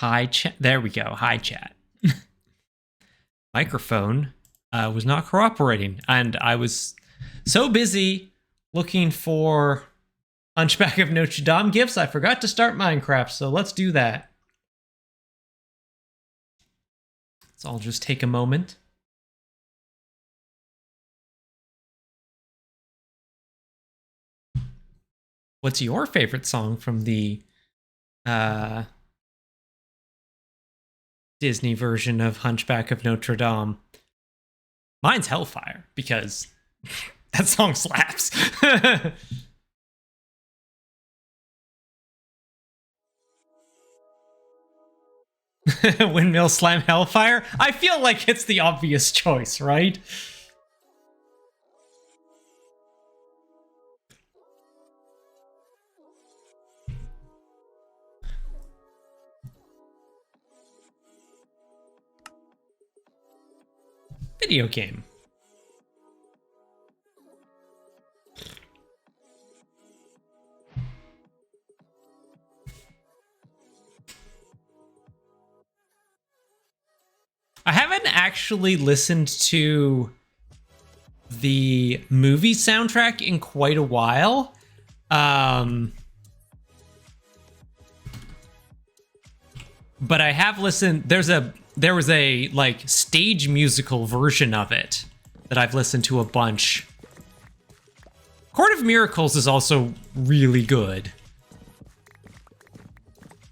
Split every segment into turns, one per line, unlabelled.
Hi, chat. There we go. Hi, chat. Microphone was not cooperating, and I was so busy looking for Hunchback of Notre Dame gifts, I forgot to start Minecraft, so let's do that. Let's all just take a moment. What's your favorite song from the Disney version of Hunchback of Notre Dame? Mine's Hellfire, because that song slaps. Windmill Slam Hellfire? I feel like it's the obvious choice, right? Video game. I haven't actually listened to the movie soundtrack in quite a while. But I have listened. There was a like stage musical version of it that I've listened to a bunch. Court of Miracles is also really good.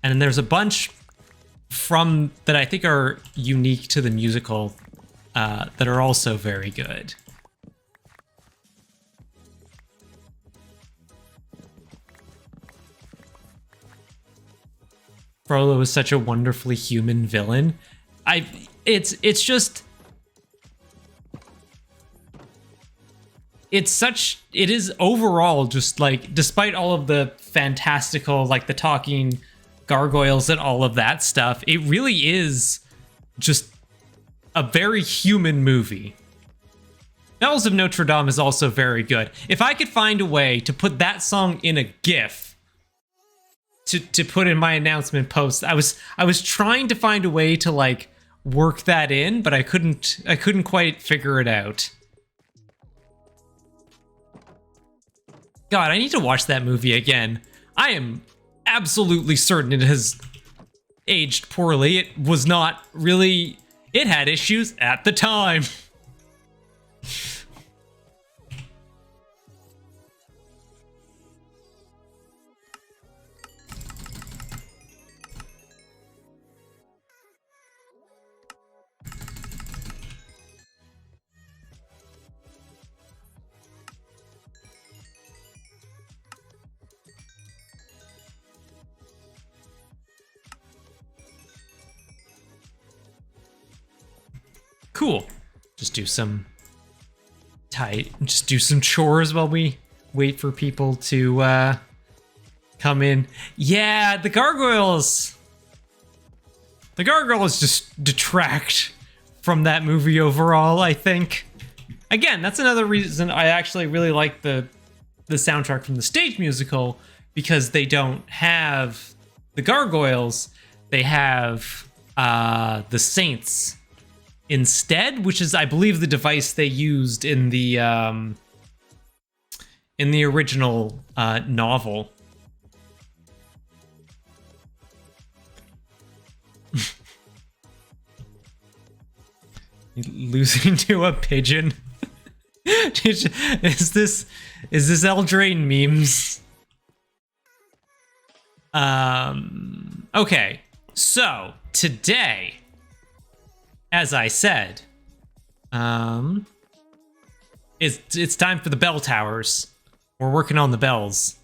And then there's a bunch from that I think are unique to the musical that are also very good. Frollo is such a wonderfully human villain. It's is overall just like, despite all of the fantastical, like the talking gargoyles and all of that stuff, it really is just a very human movie. Bells of Notre Dame is also very good. If I could find a way to put that song in a GIF to put in my announcement post, I was trying to find a way to like work that in, but I couldn't quite figure it out. God, I need to watch that movie again. I am absolutely certain it has aged poorly. It was not really... It had issues at the time. Cool. Just do some chores while we wait for people to come in. Yeah, the gargoyles just detract from that movie overall, I think. Again, that's another reason I actually really like the soundtrack from the stage musical, because they don't have the gargoyles, they have the saints instead, which is, I believe, the device they used in the original novel. Losing to a pigeon. Is this Eldraine memes? Okay, so today, as I said, it's time for the bell towers. We're working on the bells.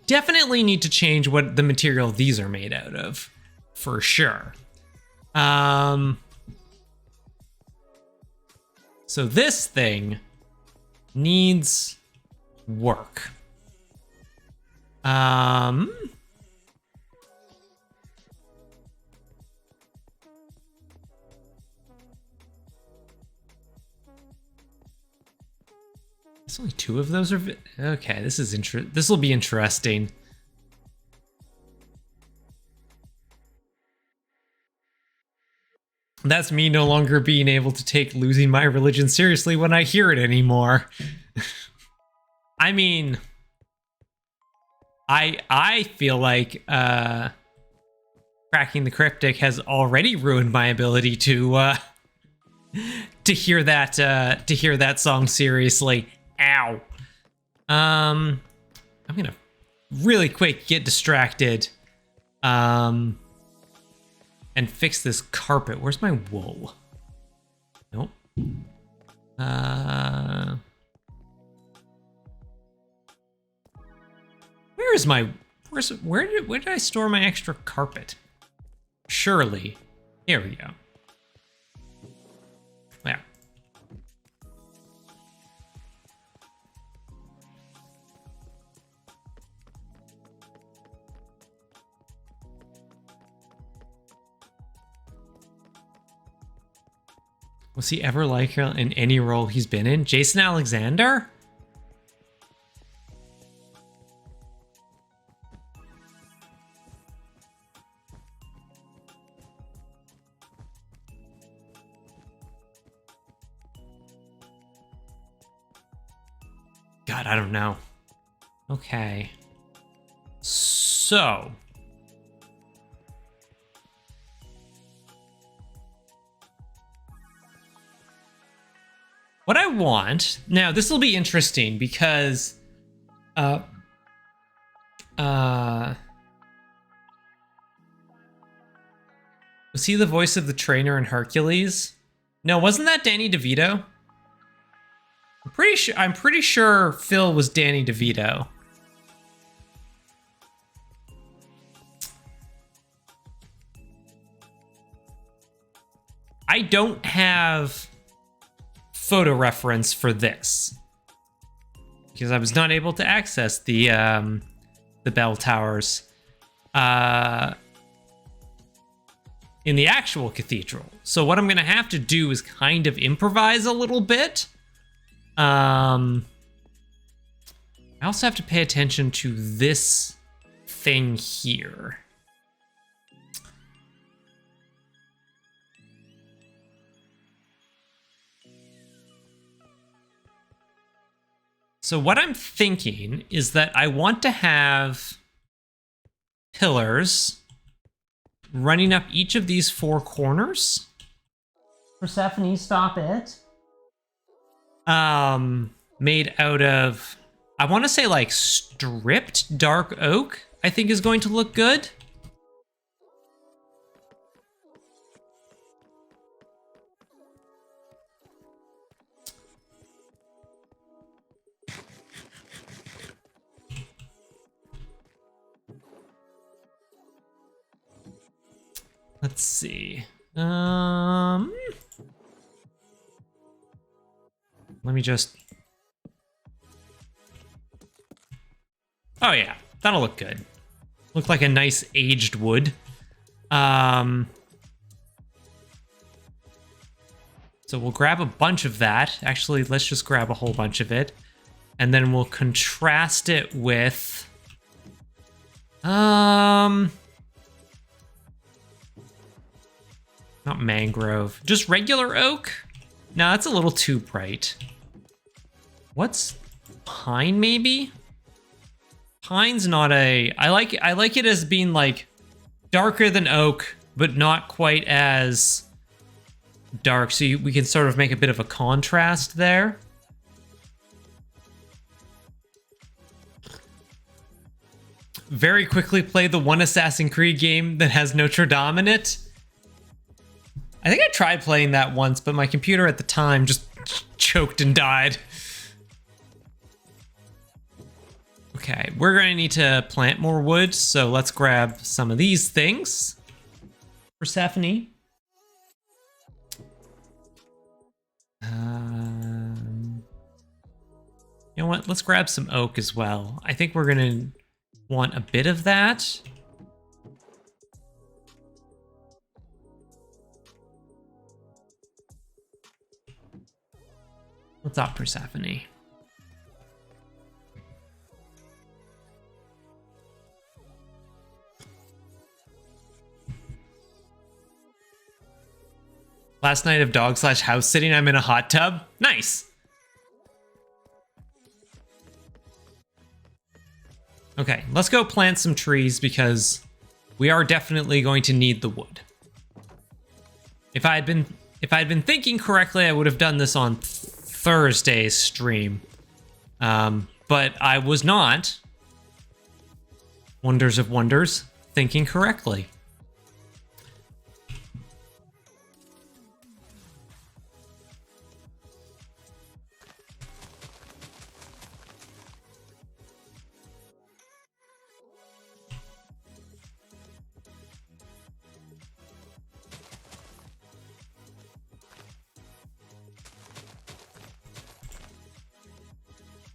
Definitely need to change what the material these are made out of, for sure. So this thing needs work. There's only two of those are... Okay, this will be interesting. That's me no longer being able to take losing my religion seriously when I hear it anymore. I mean, I feel like cracking the cryptic has already ruined my ability to hear that song seriously. Ow. I'm gonna really quick get distracted. And fix this carpet. Where's my wool? Nope. Where is my... Where did I store my extra carpet? Surely. Here we go. Yeah. Was he ever like her in any role he's been in? Jason Alexander? God, I don't know. Okay. So... what I want... Now, this will be interesting because... was he the voice of the trainer in Hercules? No, wasn't that Danny DeVito? I'm pretty sure Phil was Danny DeVito. I don't have photo reference for this because I was not able to access the bell towers in the actual cathedral. So what I'm gonna have to do is kind of improvise a little bit. I also have to pay attention to this thing here. So what I'm thinking is that I want to have pillars running up each of these four corners. Persephone, stop it. Made out of, I want to say like stripped dark oak, I think is going to look good. Let's see. Let me just... oh yeah, that'll look good. Look like a nice aged wood. So we'll grab a bunch of that. Actually, let's just grab a whole bunch of it. And then we'll contrast it with... not mangrove, just regular oak. No, that's a little too bright. What's pine? Maybe pine's not a. I like it as being like darker than oak, but not quite as dark. So we can sort of make a bit of a contrast there. Very quickly play the one Assassin's Creed game that has Notre Dame in it. I think I tried playing that once, but my computer at the time just choked and died. Okay, we're going to need to plant more wood, so let's grab some of these things. Persephone. You know what? Let's grab some oak as well. I think we're going to want a bit of that. What's up, Persephone? Last night of dog slash house sitting, I'm in a hot tub. Nice. Okay, let's go plant some trees because we are definitely going to need the wood. If I had been thinking correctly, I would have done this on Thursday's stream. But I was not. Wonders of wonders, thinking correctly.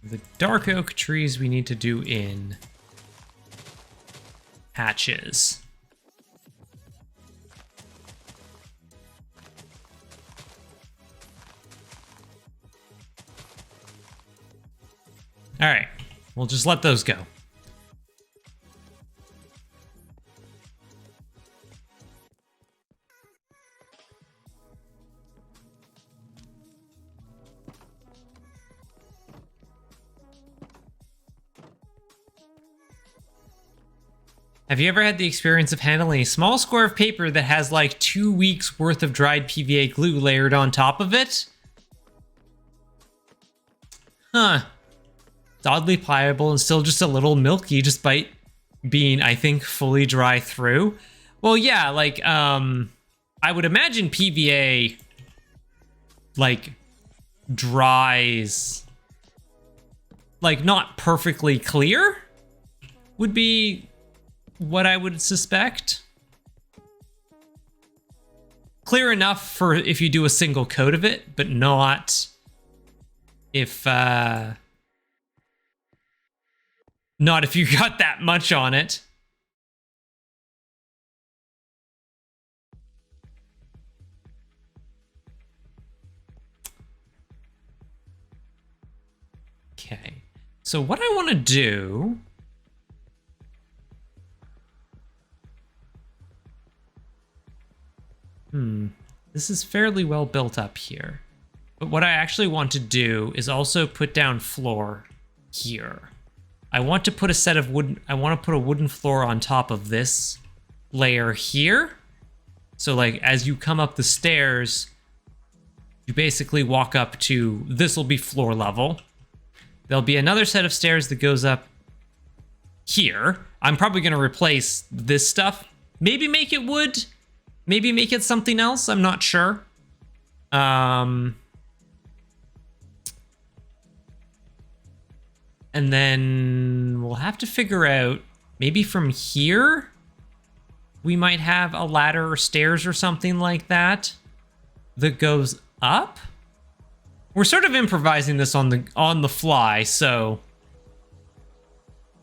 The dark oak trees we need to do in hatches. All right, we'll just let those go. Have you ever had the experience of handling a small square of paper that has like 2 weeks worth of dried PVA glue layered on top of it? Huh. It's oddly pliable and still just a little milky despite being, I think, fully dry through. Well, yeah, like, I would imagine PVA, like, dries, like, not perfectly clear would be what I would suspect. Clear enough for if you do a single coat of it, but not if not if you got that much on it. Okay, so what I want to do this is fairly well built up here. But what I actually want to do is also put down floor here. I want to put a set of wood. I want to put a wooden floor on top of this layer here. So like as you come up the stairs, you basically walk up to, this will be floor level. There'll be another set of stairs that goes up here. I'm probably going to replace this stuff. Maybe make it wood. Maybe make it something else. I'm not sure. And then we'll have to figure out, maybe from here, we might have a ladder or stairs or something like that that goes up. We're sort of improvising this on the fly, so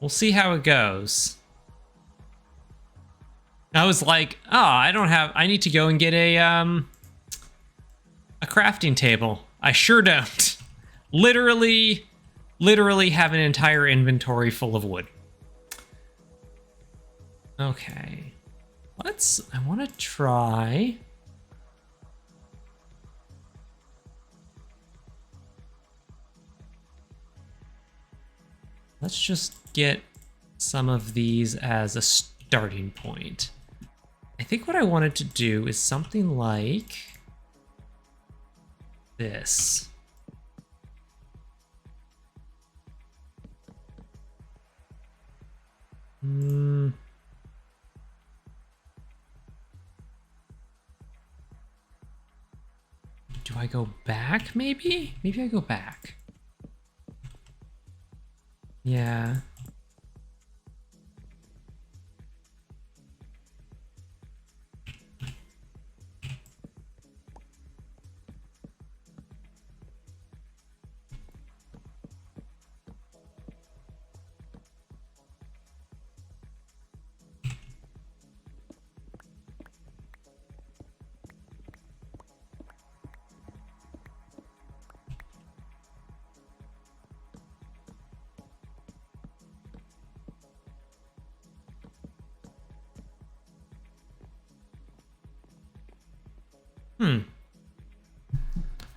we'll see how it goes. I was like, oh, I need to go and get a crafting table. I sure don't. Literally have an entire inventory full of wood. Okay. I want to try. Let's just get some of these as a starting point. I think what I wanted to do is something like this. Do I go back, maybe? Maybe I go back. Yeah.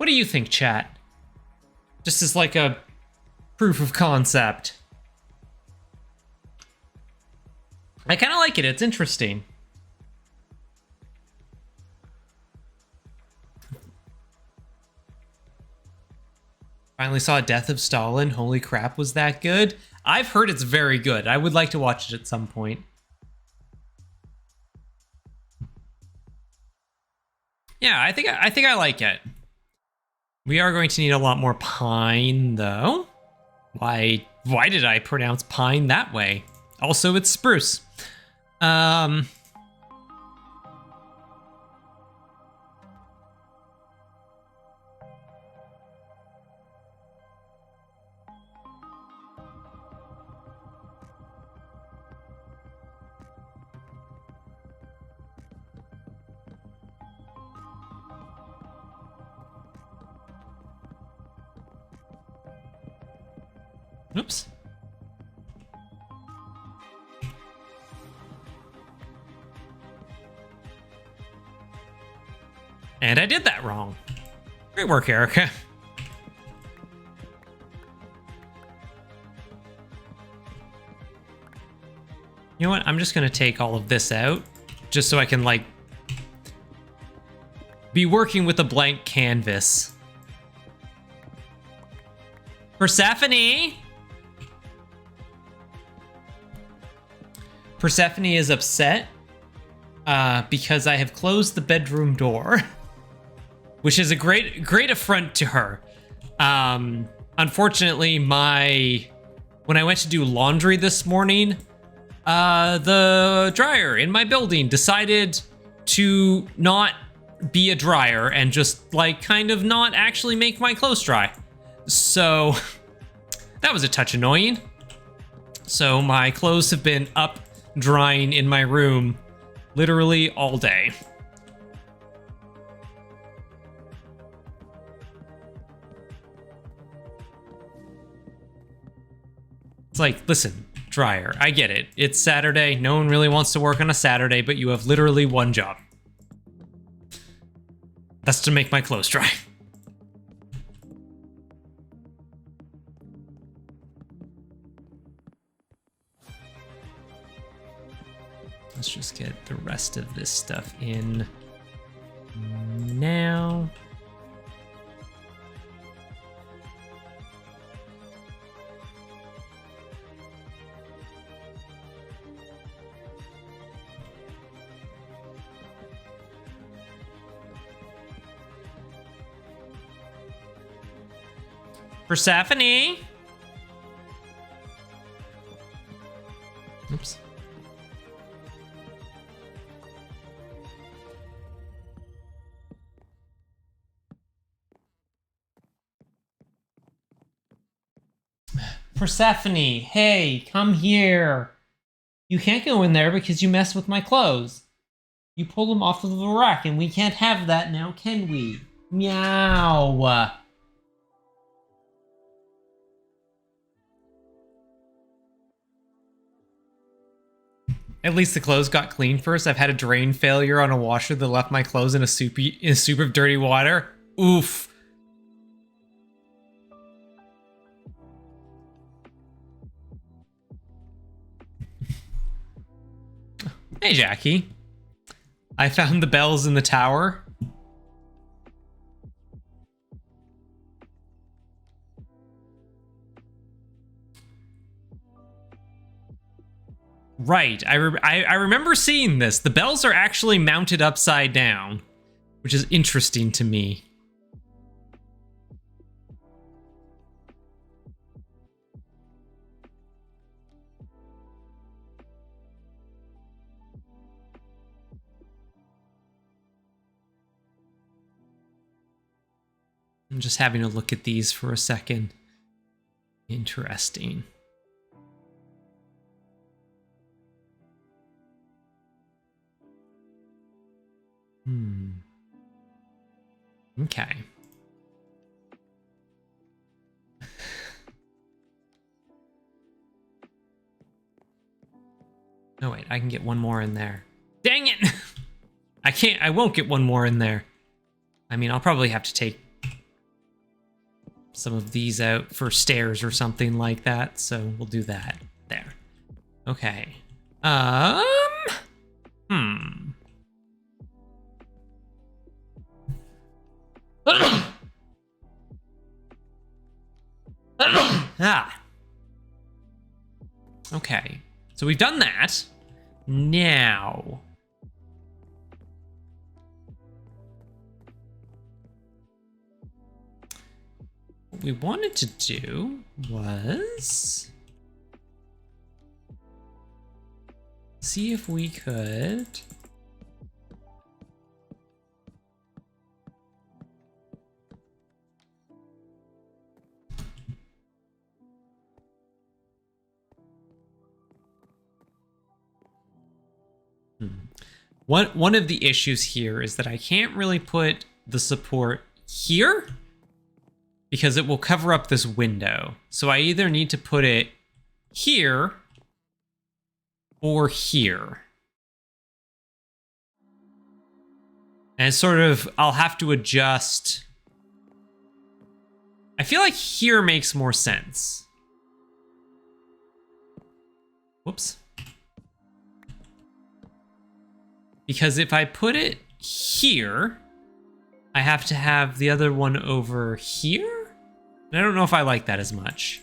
What do you think, chat? Just as like a proof of concept. I kind of like it. It's interesting. Finally saw Death of Stalin. Holy crap, was that good? I've heard it's very good. I would like to watch it at some point. Yeah, I think I like it. We are going to need a lot more pine, though. Why did I pronounce pine that way? Also, it's spruce. Oops. And I did that wrong. Great work, Erica. You know what? I'm just going to take all of this out just so I can, like, be working with a blank canvas. Persephone! Persephone is upset because I have closed the bedroom door, which is a great affront to her. Unfortunately, when I went to do laundry this morning, the dryer in my building decided to not be a dryer and just like kind of not actually make my clothes dry. So that was a touch annoying. So my clothes have been up drying in my room literally all day. It's like, listen, dryer, I get it. It's Saturday. No one really wants to work on a Saturday, but you have literally one job. That's to make my clothes dry. Let's just get the rest of this stuff in now. Persephone! Oops. Persephone, hey, come here. You can't go in there because you mess with my clothes. You pull them off of the rack and we can't have that now, can we? Meow. At least the clothes got clean first. I've had a drain failure on a washer that left my clothes in a soup of dirty water. Oof. Hey, Jackie. I found the bells in the tower. Right, I remember seeing this. The bells are actually mounted upside down, which is interesting to me. I'm just having a look at these for a second. Interesting. Okay. Oh wait, I can get one more in there. Dang it! I won't get one more in there. I mean, I'll probably have to take some of these out for stairs or something like that. So we'll do that there. Okay. Ah. Okay. So we've done that. Now. What we wanted to do was see if we could One of the issues here is that I can't really put the support here because it will cover up this window. So I either need to put it here or here. And sort of, I'll have to adjust. I feel like here makes more sense. Whoops. Because if I put it here, I have to have the other one over here? And I don't know if I like that as much.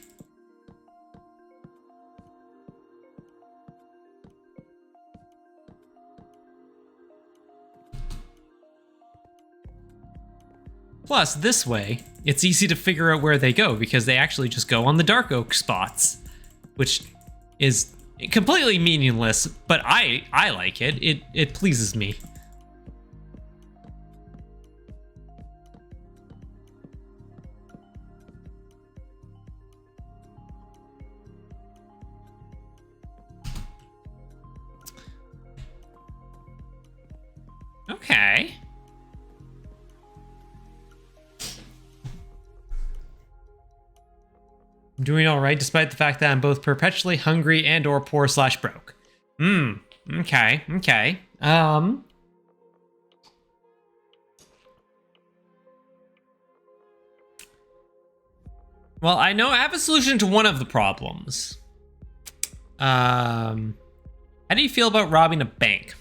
Plus, this way, it's easy to figure out where they go because they actually just go on the dark oak spots, which is completely meaningless, but I like it. It pleases me. Okay. I'm doing all right despite the fact that I'm both perpetually hungry and or poor / broke. Okay, okay. Well, I know I have a solution to one of the problems. How do you feel about robbing a bank?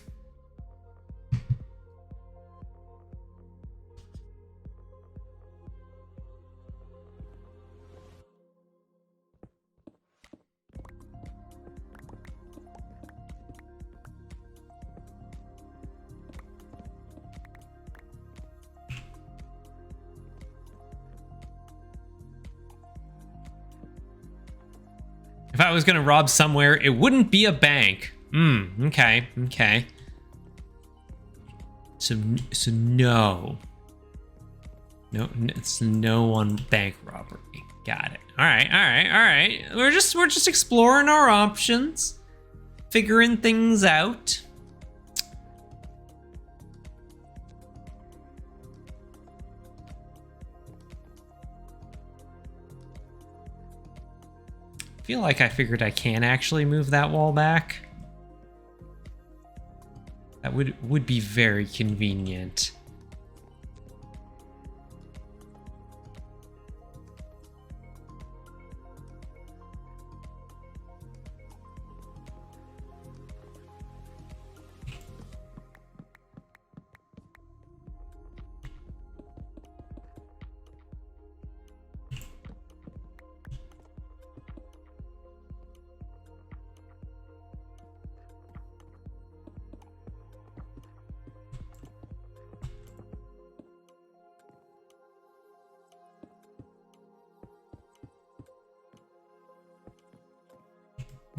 If I was gonna rob somewhere, it wouldn't be a bank. Okay, okay. So no. No, it's no on bank robbery. Got it. All right, all right, all right. We're just exploring our options, figuring things out. I feel like I figured I can actually move that wall back. That would be very convenient.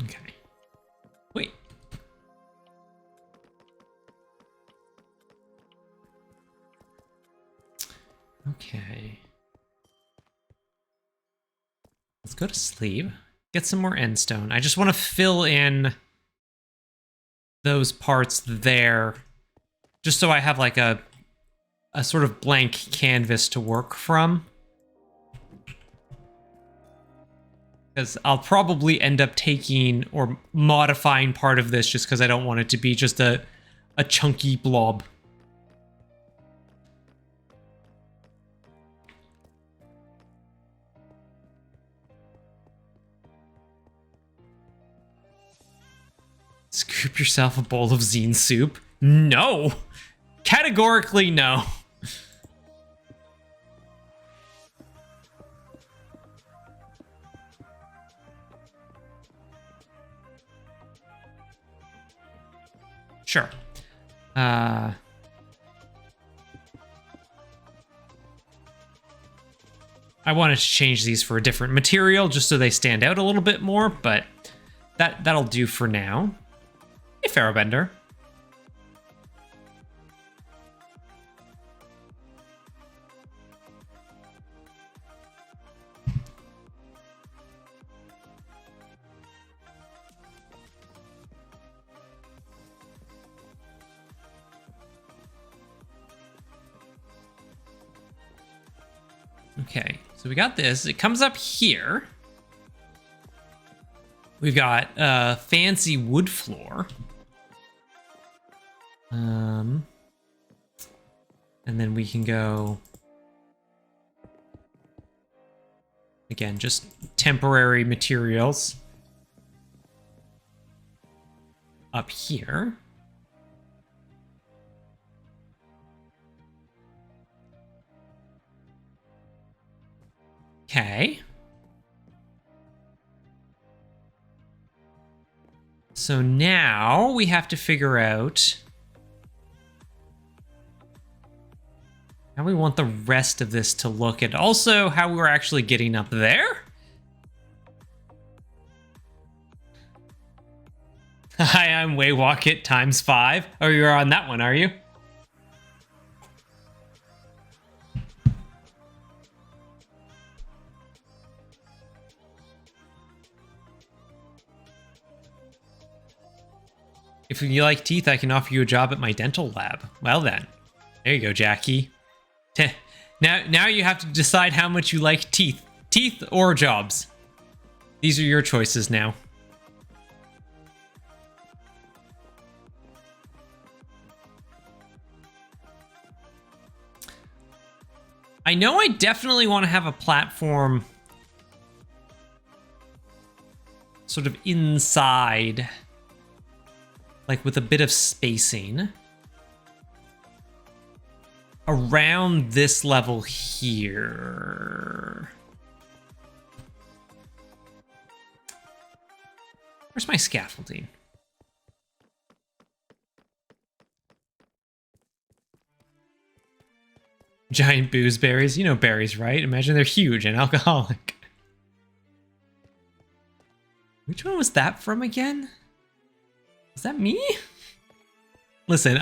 Okay. Wait. Okay. Let's go to sleep. Get some more endstone. I just want to fill in those parts there, just so I have like a sort of blank canvas to work from. Because I'll probably end up taking or modifying part of this just because I don't want it to be just a chunky blob. Scoop yourself a bowl of zine soup. No! Categorically no. Sure. I wanted to change these for a different material just so they stand out a little bit more, but that'll do for now. Hey, Pharaohbender. Okay, so we got this. It comes up here. We've got a fancy wood floor. And then we can go... Again, just temporary materials. Up here. Okay. So now we have to figure out how we want the rest of this to look, and also how we're actually getting up there. Hi, I'm Waywalkit ×5. Oh, you're on that one, are you? If you like teeth, I can offer you a job at my dental lab. Well then. There you go, Jackie. Now you have to decide how much you like teeth. Teeth or jobs. These are your choices now. I know I definitely want to have a platform sort of inside, like with a bit of spacing around this level here. Where's my scaffolding? Giant booze berries. You know berries, right? Imagine they're huge and alcoholic. Which one was that from again? Is that me? Listen,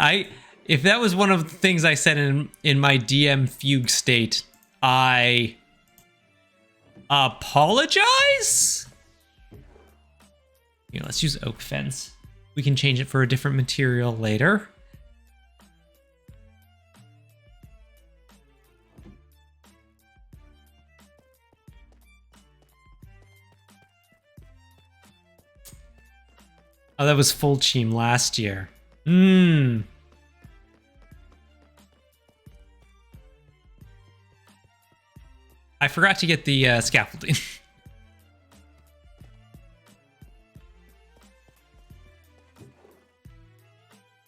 if that was one of the things I said in my DM fugue state, I apologize? Here, let's use oak fence. We can change it for a different material later. Oh, that was full team last year. I forgot to get the scaffolding.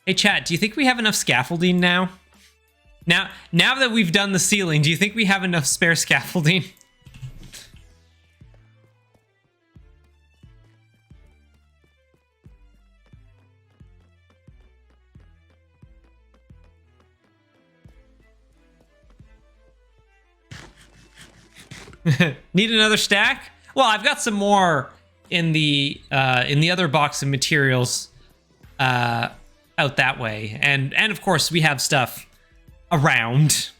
Hey chat, do you think we have enough scaffolding now? Now that we've done the ceiling, do you think we have enough spare scaffolding? Need another stack? Well, I've got some more in the other box of materials out that way, and of course we have stuff around.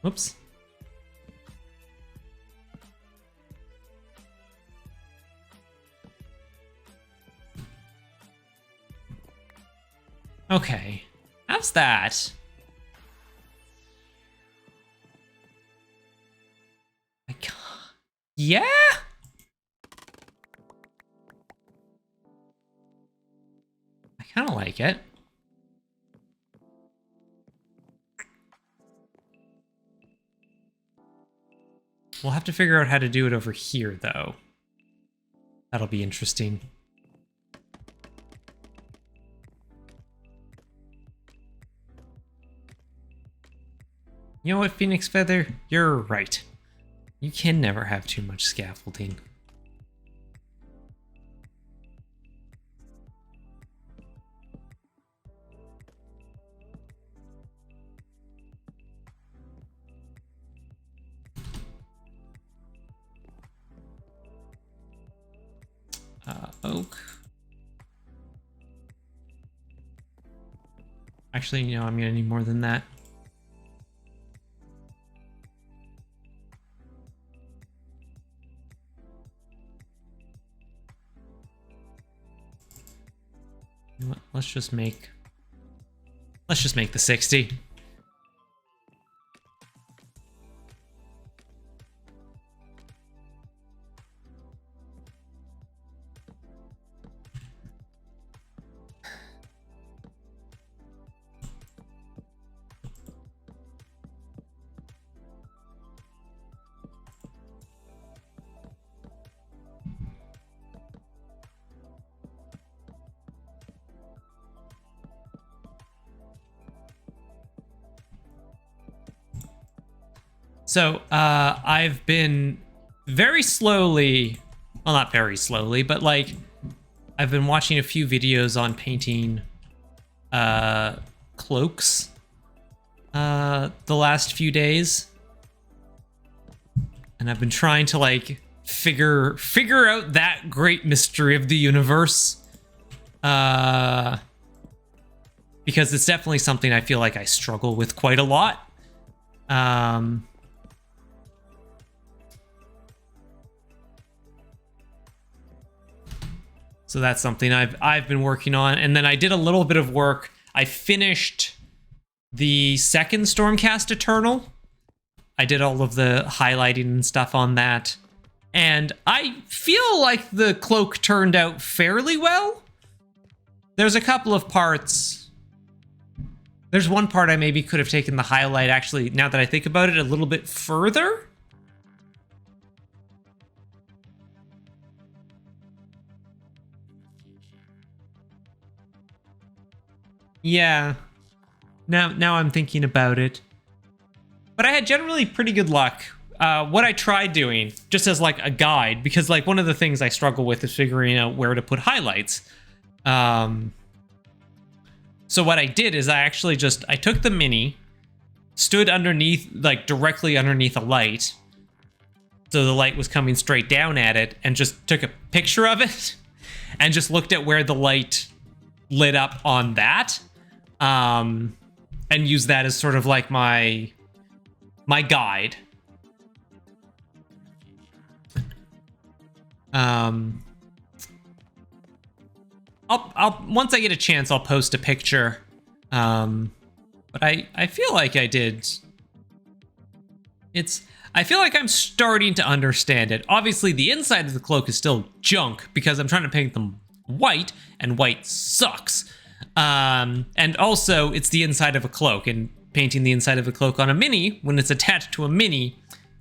Whoops. Okay. How's that? I can't... Yeah? I kind of like it. We'll have to figure out how to do it over here, though. That'll be interesting. You know what, Phoenix Feather? You're right. You can never have too much scaffolding. Oak. Actually, you know, I'm gonna need more than that. You know what? Let's just make the 60. So, I've been very slowly, well, not very slowly, but like, I've been watching a few videos on painting, cloaks, the last few days. And I've been trying to like, figure out that great mystery of the universe. Because it's definitely something I feel like I struggle with quite a lot. So that's something I've been working on. And then I did a little bit of work. I finished the second Stormcast Eternal. I did all of the highlighting and stuff on that. And I feel like the cloak turned out fairly well. There's a couple of parts. There's one part I maybe could have taken the highlight, actually, now that I think about it, a little bit further. Yeah. Now I'm thinking about it. But I had generally pretty good luck. What I tried doing, just as like a guide, because like one of the things I struggle with is figuring out where to put highlights. So what I did is I took the mini, stood underneath, like directly underneath a light, so the light was coming straight down at it, and just took a picture of it, and just looked at where the light lit up on that, and used that as sort of like my guide. I'll once I get a chance, I'll post a picture. But I feel like I did. I feel like I'm starting to understand it. Obviously, the inside of the cloak is still junk because I'm trying to paint them white, and white sucks. And also, it's the inside of a cloak, and painting the inside of a cloak on a mini, when it's attached to a mini,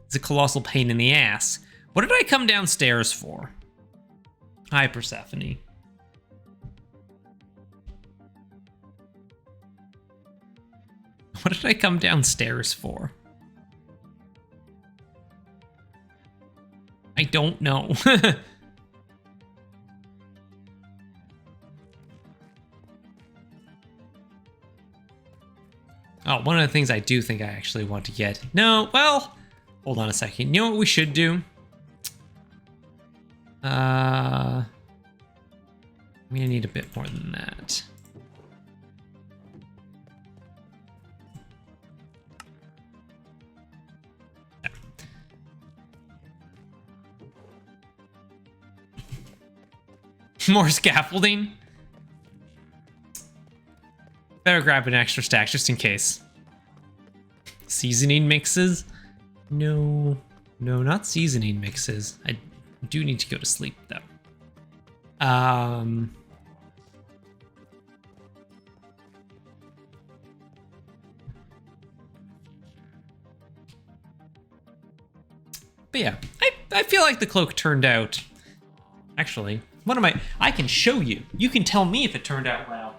is a colossal pain in the ass. What did I come downstairs for? Hi, Persephone. What did I come downstairs for? I don't know. Oh, one of the things I do think I actually want to get. No, well, hold on a second. You know what we should do? I'm gonna need a bit more than that. More scaffolding. Better grab an extra stack just in case. Seasoning mixes? No, not seasoning mixes. I do need to go to sleep though. But yeah, I feel like the cloak turned out. Actually, I can show you. You can tell me if it turned out well.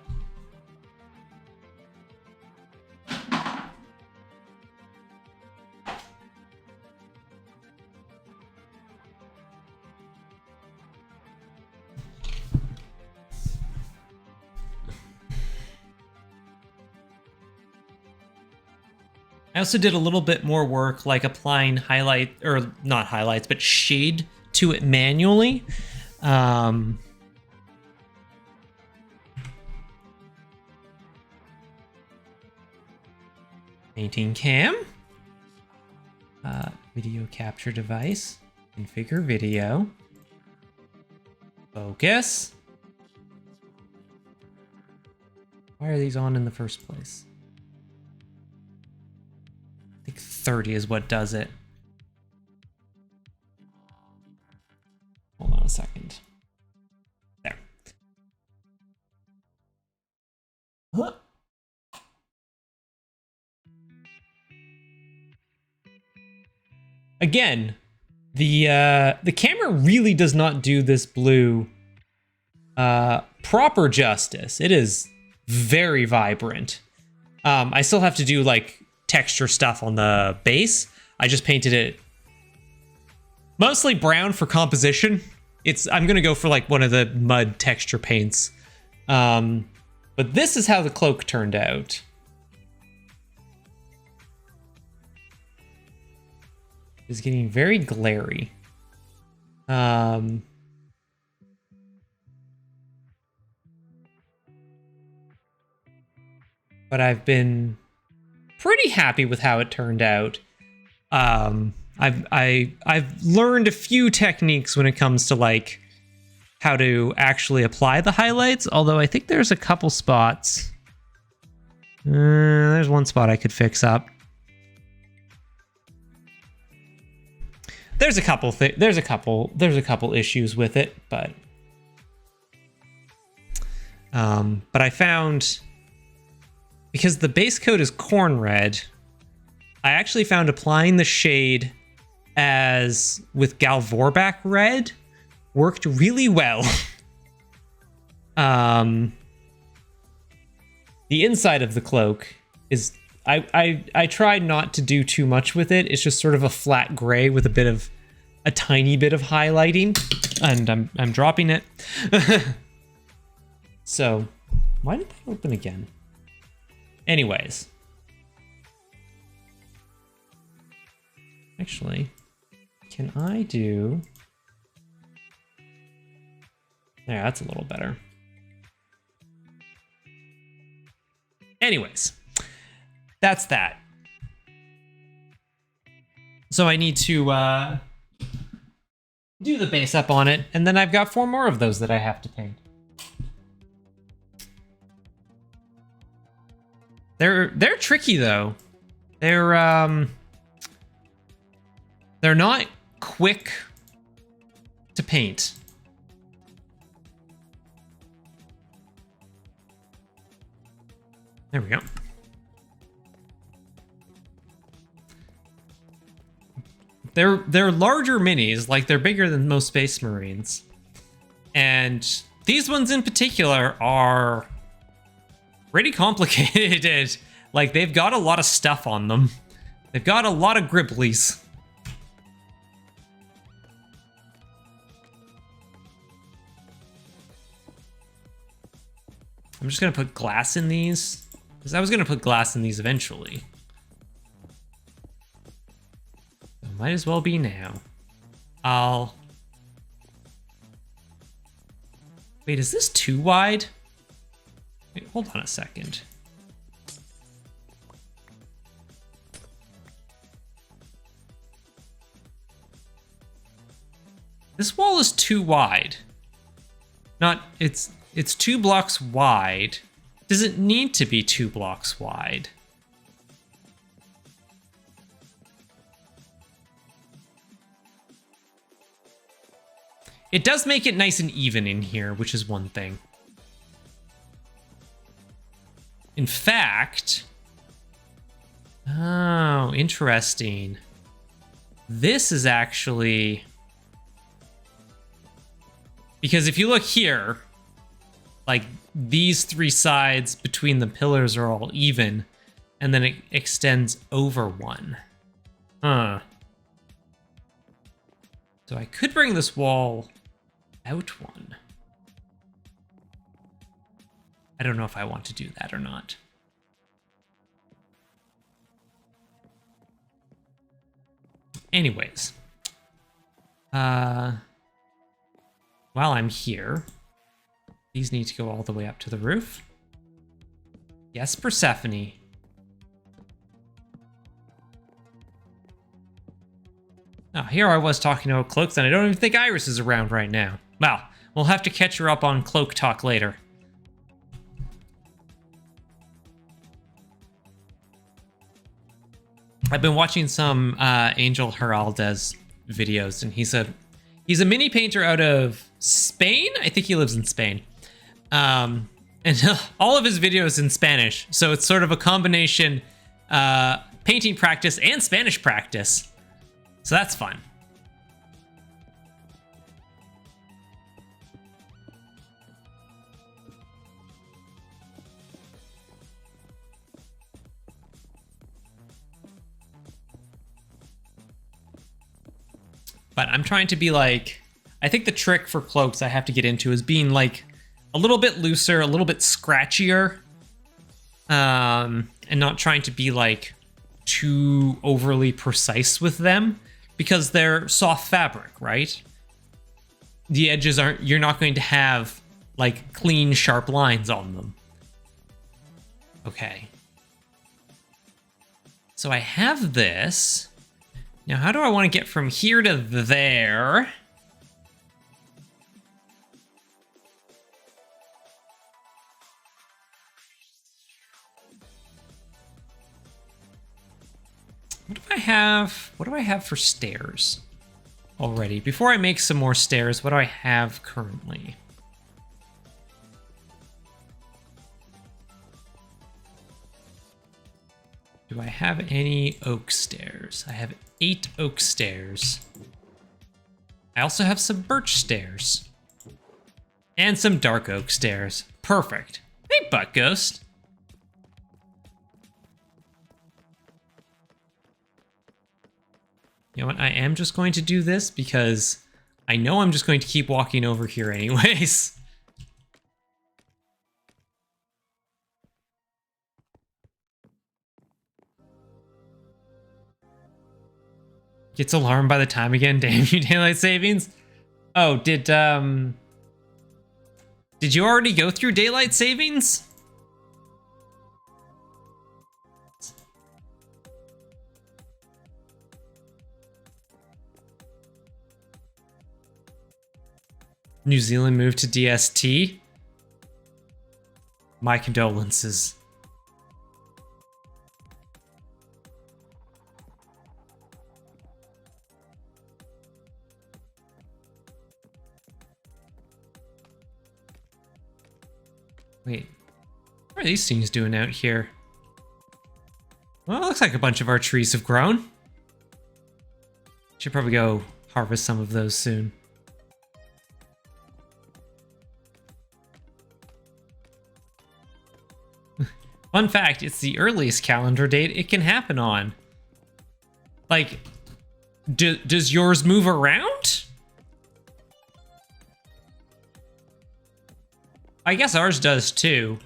I also did a little bit more work, like applying highlight, or not highlights, but shade to it manually. Painting cam. Video capture device. Configure video. Focus. Why are these on in the first place? I think 30 is what does it. Hold on a second. There. Huh. Again, the camera really does not do this blue proper justice. It is very vibrant. I still have to do like texture stuff on the base. I just painted it mostly brown for composition. I'm gonna go for like one of the mud texture paints. But this is how the cloak turned out. It's getting very glary. But I've been pretty happy with how it turned out. I've learned a few techniques when it comes to like how to actually apply the highlights, although I think there's a couple spots. There's one spot I could fix up. There's a couple issues with it, but I found, because the base coat is corn red, I actually found applying the shade as with Galvorback red worked really well. The inside of the cloak is, I tried not to do too much with it. It's just sort of a flat gray with a tiny bit of highlighting, and I'm dropping it. So, why did that open again? Anyways. Actually, can I do... Yeah, that's a little better. Anyways, that's that. So I need to do the base up on it, and then I've got 4 more of those that I have to paint. They're tricky though. They're not quick to paint. There we go. They're larger minis, like they're bigger than most Space Marines. And these ones in particular are pretty complicated. Like, they've got a lot of stuff on them. They've got a lot of gribblies. I'm just gonna put glass in these, because I was gonna put glass in these eventually. So might as well be now. Wait, is this too wide? Wait, hold on a second. This wall is too wide. Not, it's 2 blocks wide. Does it need to be 2 blocks wide? It does make it nice and even in here, which is one thing. In fact... Oh, interesting. This is actually... Because if you look here, like, these 3 sides between the pillars are all even, and then it extends over one. Huh. So I could bring this wall out one. I don't know if I want to do that or not. Anyways. While I'm here, these need to go all the way up to the roof. Yes, Persephone. Oh, here I was talking about cloaks, and I don't even think Iris is around right now. Well, we'll have to catch her up on cloak talk later. I've been watching some Angel Heraldez videos, and he's a mini painter out of Spain. I think he lives in Spain. And all of his videos in Spanish, so it's sort of a combination painting practice and Spanish practice. So that's fun. But I'm trying to be like, I think the trick for cloaks I have to get into is being like a little bit looser, a little bit scratchier, and not trying to be like too overly precise with them, because they're soft fabric, right? The edges aren't, you're not going to have like clean, sharp lines on them. Okay. So I have this. Now, how do I want to get from here to there? What do I have? What do I have for stairs already? Before I make some more stairs, what do I have currently? Do I have any oak stairs? I have 8 oak stairs. I also have some birch stairs. And some dark oak stairs. Perfect. Hey, Butt Ghost. You know what? I am just going to do this because I know I'm just going to keep walking over here anyways. Gets alarmed by the time again. Damn you, daylight savings. Oh, did you already go through daylight savings? New Zealand moved to DST? My condolences. Wait, what are these things doing out here? Well, it looks like a bunch of our trees have grown. Should probably go harvest some of those soon. Fun fact, it's the earliest calendar date it can happen on. Like, does yours move around? I guess ours does too,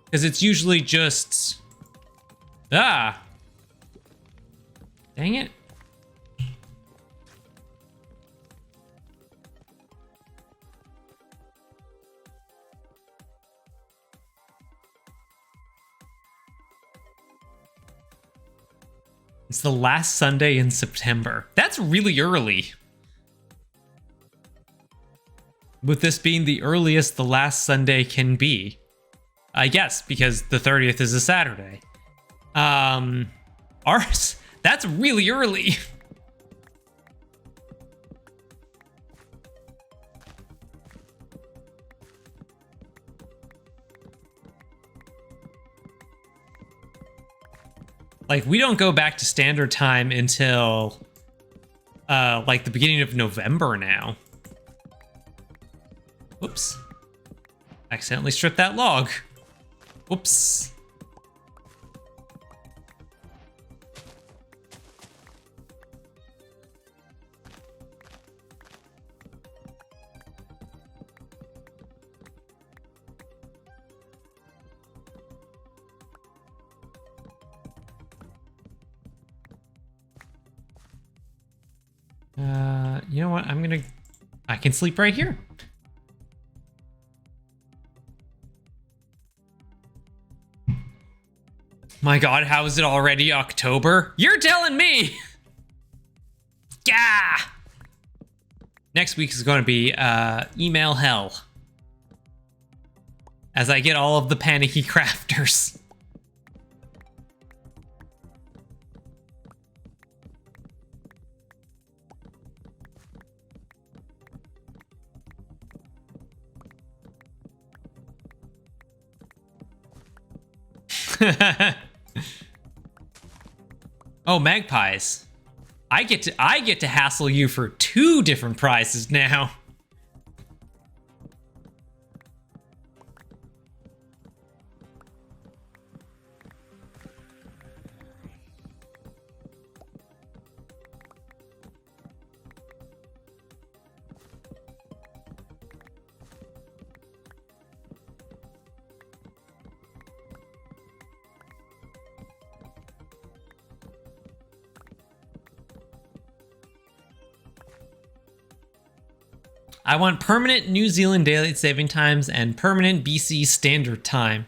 because it's usually just... Ah! Dang it. It's the last Sunday in September. That's really early. With this being the earliest the last Sunday can be. Yes, because the 30th is a Saturday. Ours, that's really early. Like, we don't go back to standard time until, like, the beginning of November now. Whoops. Accidentally stripped that log. Whoops. You know what? I can sleep right here. My God, how is it already October? You're telling me! Yeah! Next week is going to be email hell. As I get all of the panicky crafters. Oh, magpies. I get to hassle you for 2 different prizes now. I want permanent New Zealand daylight saving times and permanent BC standard time.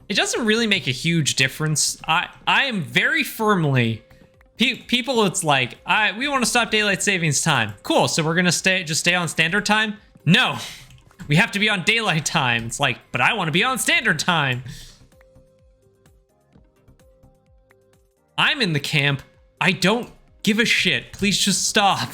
It doesn't really make a huge difference. I am very firmly... People, it's like, we want to stop daylight savings time. Cool, so we're gonna just stay on standard time? No, we have to be on daylight time. It's like, but I want to be on standard time. I'm in the camp. I don't give a shit. Please just stop.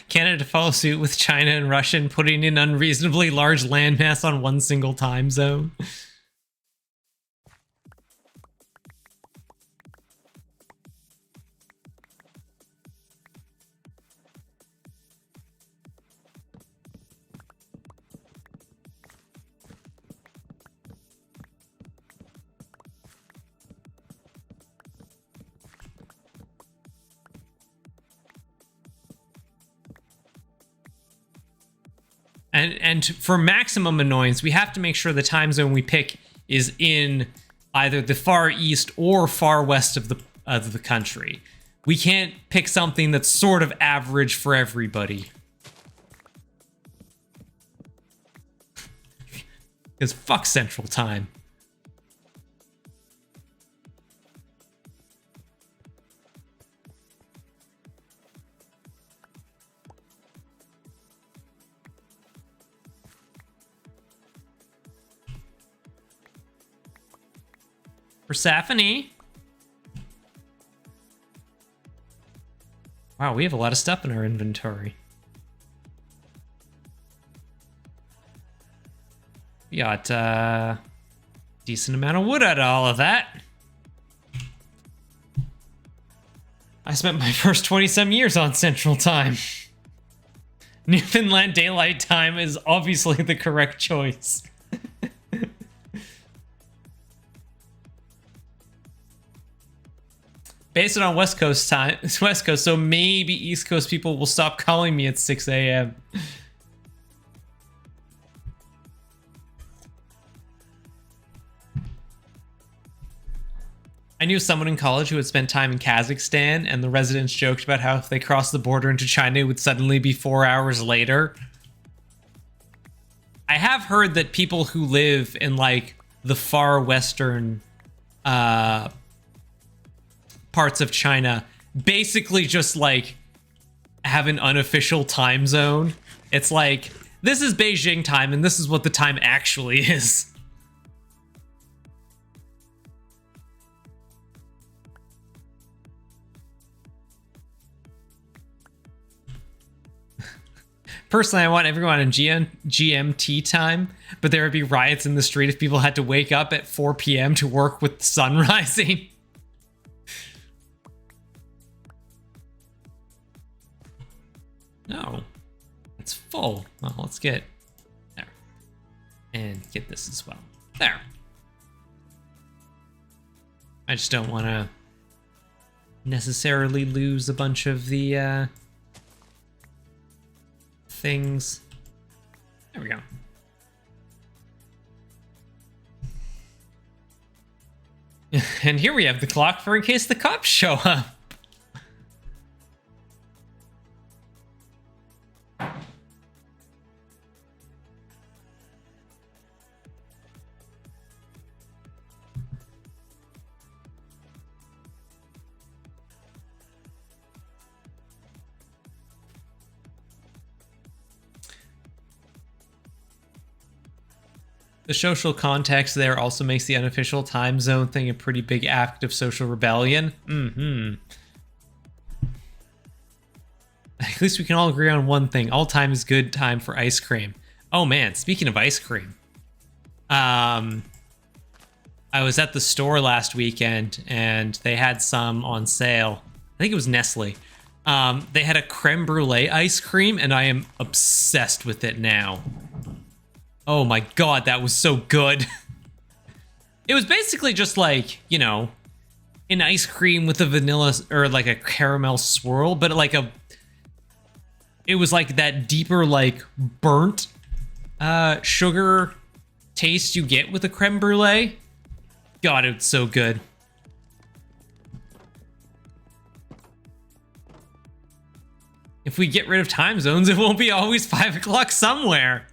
Canada follow suit with China and Russia in putting in unreasonably large landmass on one single time zone. And for maximum annoyance, we have to make sure the time zone we pick is in either the far east or far west of the country. We can't pick something that's sort of average for everybody. Because fuck Central Time. Persephone. Wow, we have a lot of stuff in our inventory. We got decent amount of wood out of all of that. I spent my first 20-some years on Central Time. Newfoundland Daylight Time is obviously the correct choice. Based on West Coast time, it's West Coast, so maybe East Coast people will stop calling me at 6 a.m. I knew someone in college who had spent time in Kazakhstan, and the residents joked about how if they crossed the border into China, it would suddenly be 4 hours later. I have heard that people who live in, like, the far western parts of China basically just, like, have an unofficial time zone. It's like, this is Beijing time, and this is what the time actually is. Personally, I want everyone in GMT time, but there would be riots in the street if people had to wake up at 4 p.m. to work with the sun rising. No, it's full. Well, let's get there and get this as well. There. I just don't want to necessarily lose a bunch of the things. There we go. And here we have the clock for in case the cops show up. The social context there also makes the unofficial time zone thing a pretty big act of social rebellion. At least we can all agree on one thing. All time is good time for ice cream. Oh man, speaking of ice cream. I was at the store last weekend and they had some on sale. I think it was Nestle. They had a creme brulee ice cream and I am obsessed with it now. Oh my god, that was so good. It was basically just like, you know, an ice cream with a vanilla or like a caramel swirl, but like it was like that deeper, like burnt sugar taste you get with a creme brulee. God, it's so good. If we get rid of time zones, it won't be always 5 o'clock somewhere.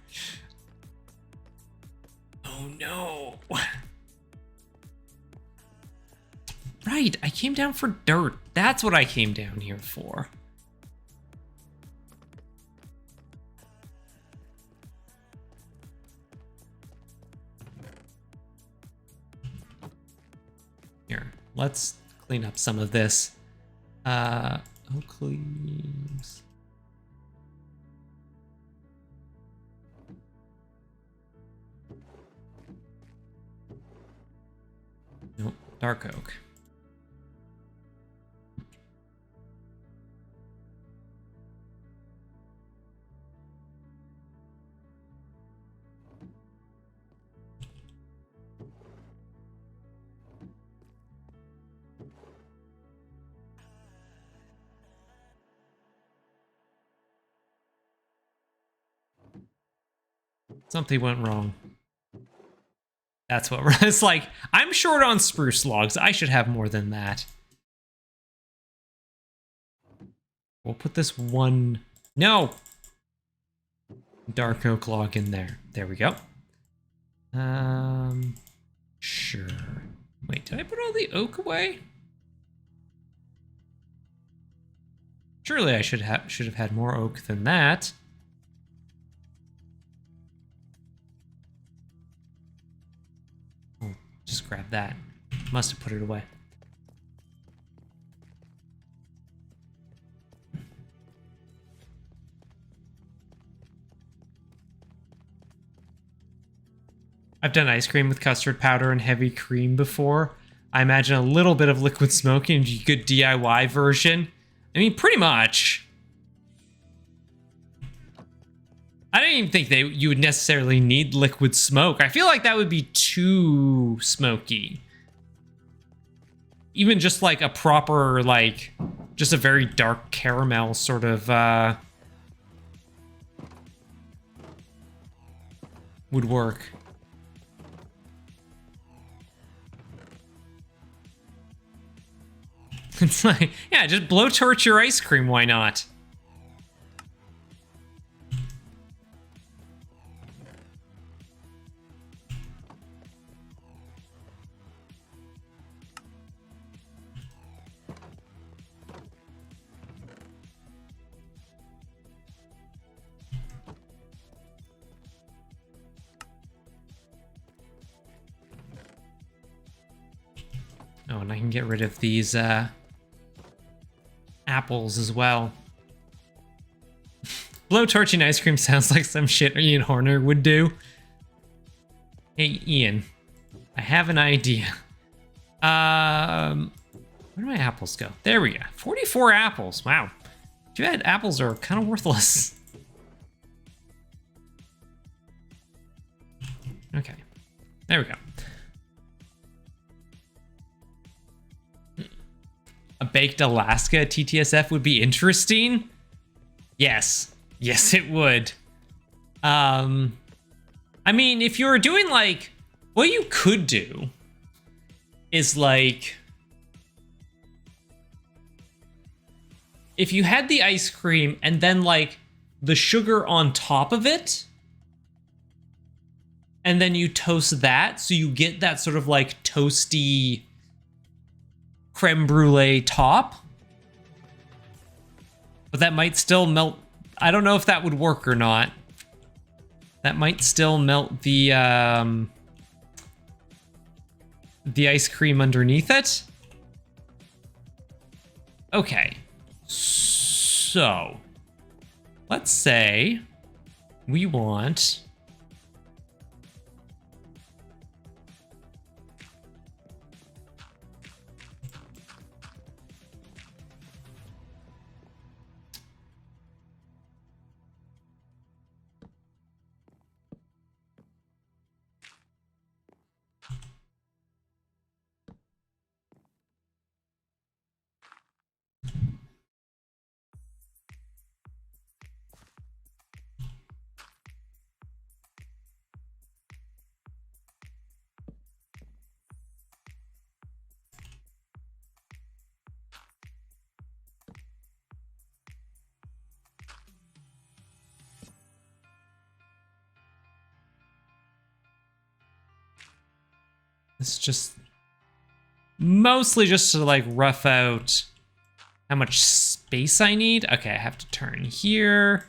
Oh no. Right, I came down for dirt. That's what I came down here for. Here, let's clean up some of this. Oak leaves. Nope, dark oak. Something went wrong. That's what it's like. I'm short on spruce logs. I should have more than that. We'll put this one... No! Dark oak log in there. There we go. Sure. Wait, did I put all the oak away? Surely I should have had more oak than that. Just grab that. Must have put it away. I've done ice cream with custard powder and heavy cream before. I imagine a little bit of liquid smoking would be a good DIY version. I mean, pretty much. I don't even think you would necessarily need liquid smoke. I feel like that would be too smoky. Even just like a proper, like, just a very dark caramel sort of, would work. It's like, yeah, just blowtorch your ice cream, why not? Oh, and I can get rid of these, apples as well. Blowtorching ice cream sounds like some shit Ian Horner would do. Hey, Ian, I have an idea. Where do my apples go? There we go. 44 apples. Wow. Too bad apples are kind of worthless. Okay. There we go. A baked Alaska TTSF would be interesting. Yes. Yes, it would. I mean, if you were doing like, what you could do is like, if you had the ice cream and then like the sugar on top of it, and then you toast that, so you get that sort of like toasty creme brulee top. But that might still melt. I don't know if that would work or not. That might still melt the ice cream underneath it. Okay. So, let's say we want it's just mostly just to like rough out how much space I need. Okay, I have to turn here.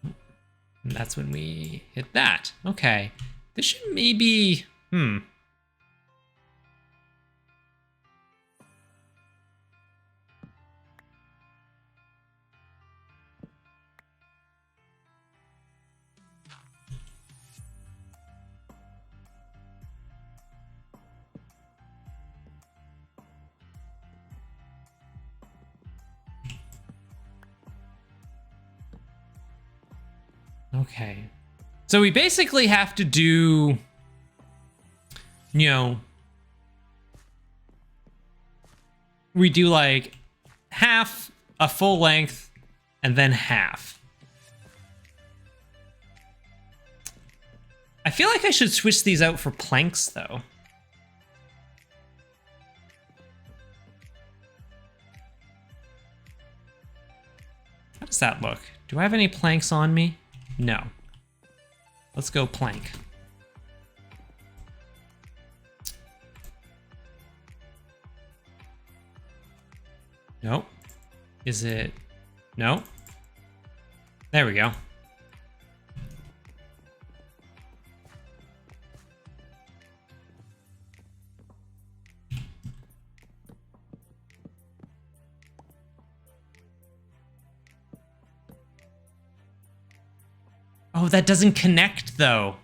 And that's when we hit that. Okay, this should maybe, okay. So we basically have to do, you know, we do like half, a full length, and then half. I feel like I should switch these out for planks though. How does that look? Do I have any planks on me? No. Let's go plank. Nope. Is it? No. There we go. Oh, that doesn't connect, though.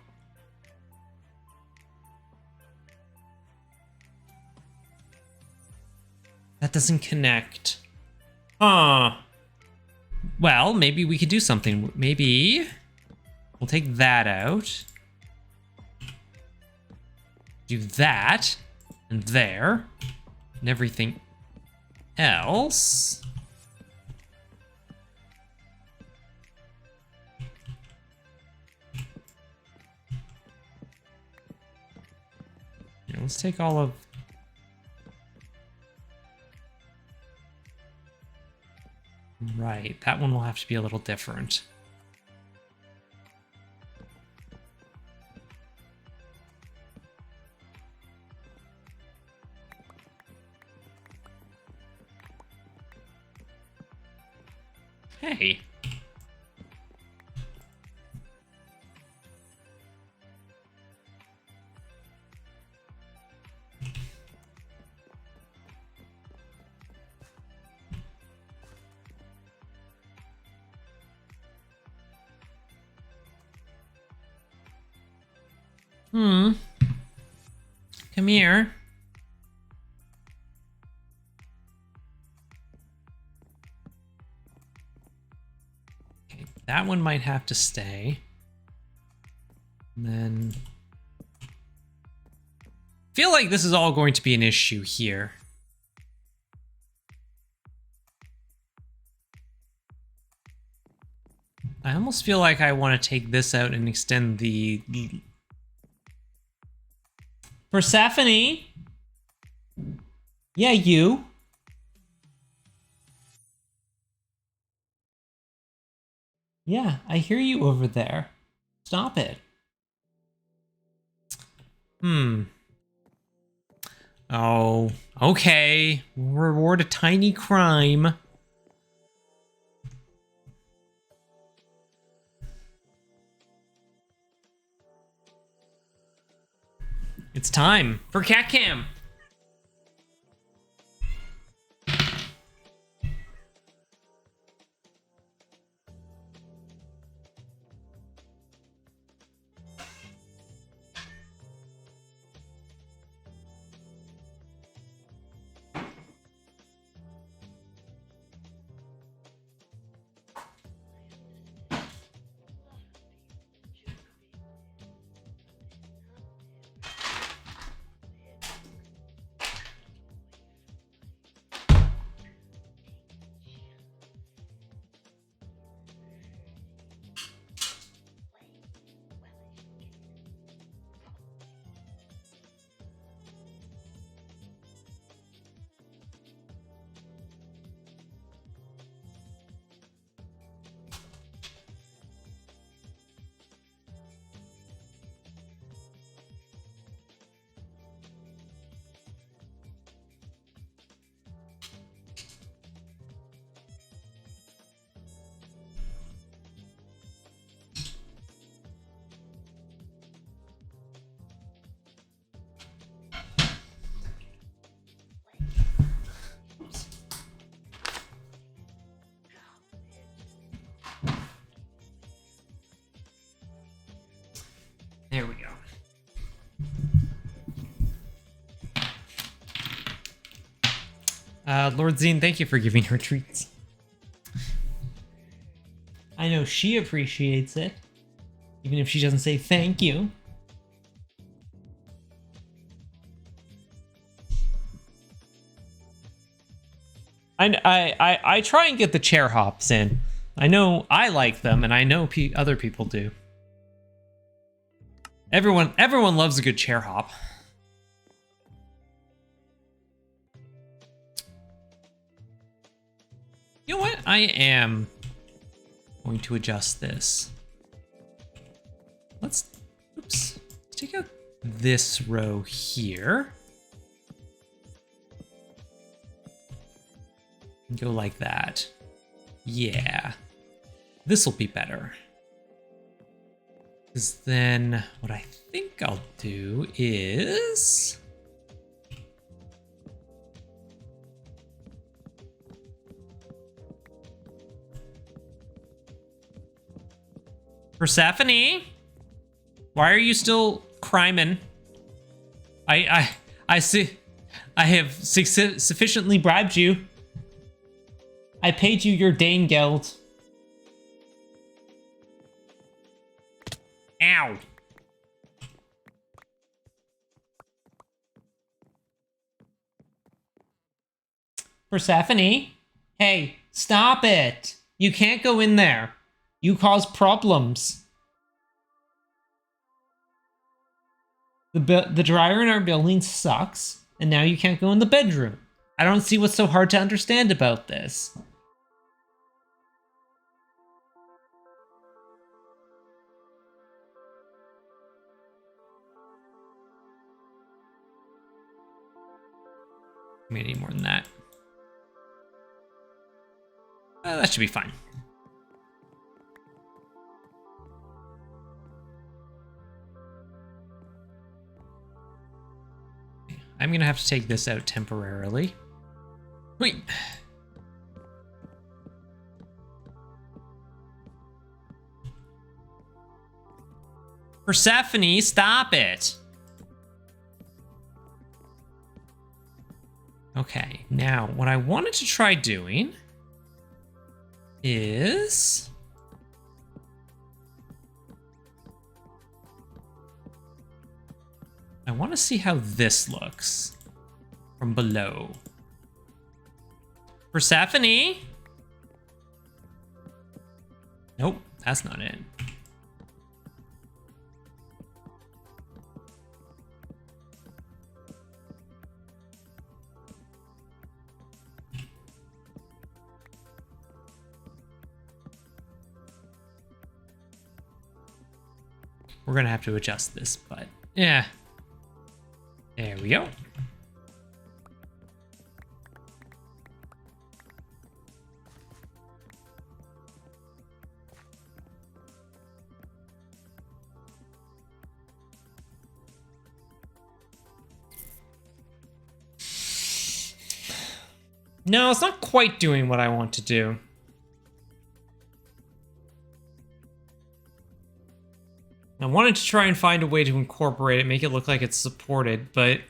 That doesn't connect. Huh. Well, maybe we could do something. Maybe we'll take that out. Do that. And there. And everything else. Here, let's take all of... Right, that one will have to be a little different. Hey. Come here. Okay, that one might have to stay. And then... feel like this is all going to be an issue here. I almost feel like I want to take this out and extend the... Persephone? Yeah, you. Yeah, I hear you over there. Stop it. Oh, okay. Reward a tiny crime. It's time for cat cam. There we go. Lord Zine, thank you for giving her treats. I know she appreciates it, even if she doesn't say thank you. I try and get the chair hops in. I know I like them, and I know other people do. Everyone loves a good chair hop. You know what? I am going to adjust this. Let's take out this row here. And go like that. Yeah. This will be better. Because then what I think I'll do is... Persephone? Why are you still criming? I see. I have sufficiently bribed you. I paid you your Dane geld. Ow. Persephone? Hey, stop it. You can't go in there. You cause problems. The dryer in our building sucks, and now you can't go in the bedroom. I don't see what's so hard to understand about this. We need more than that. That should be fine. I'm gonna have to take this out temporarily. Wait. Persephone, stop it. Okay, now what I wanted to try doing is I want to see how this looks from below. Persephone? Nope, that's not it. We're gonna have to adjust this, but yeah. There we go. No, it's not quite doing what I want to do. I wanted to try and find a way to incorporate it, make it look like it's supported, but it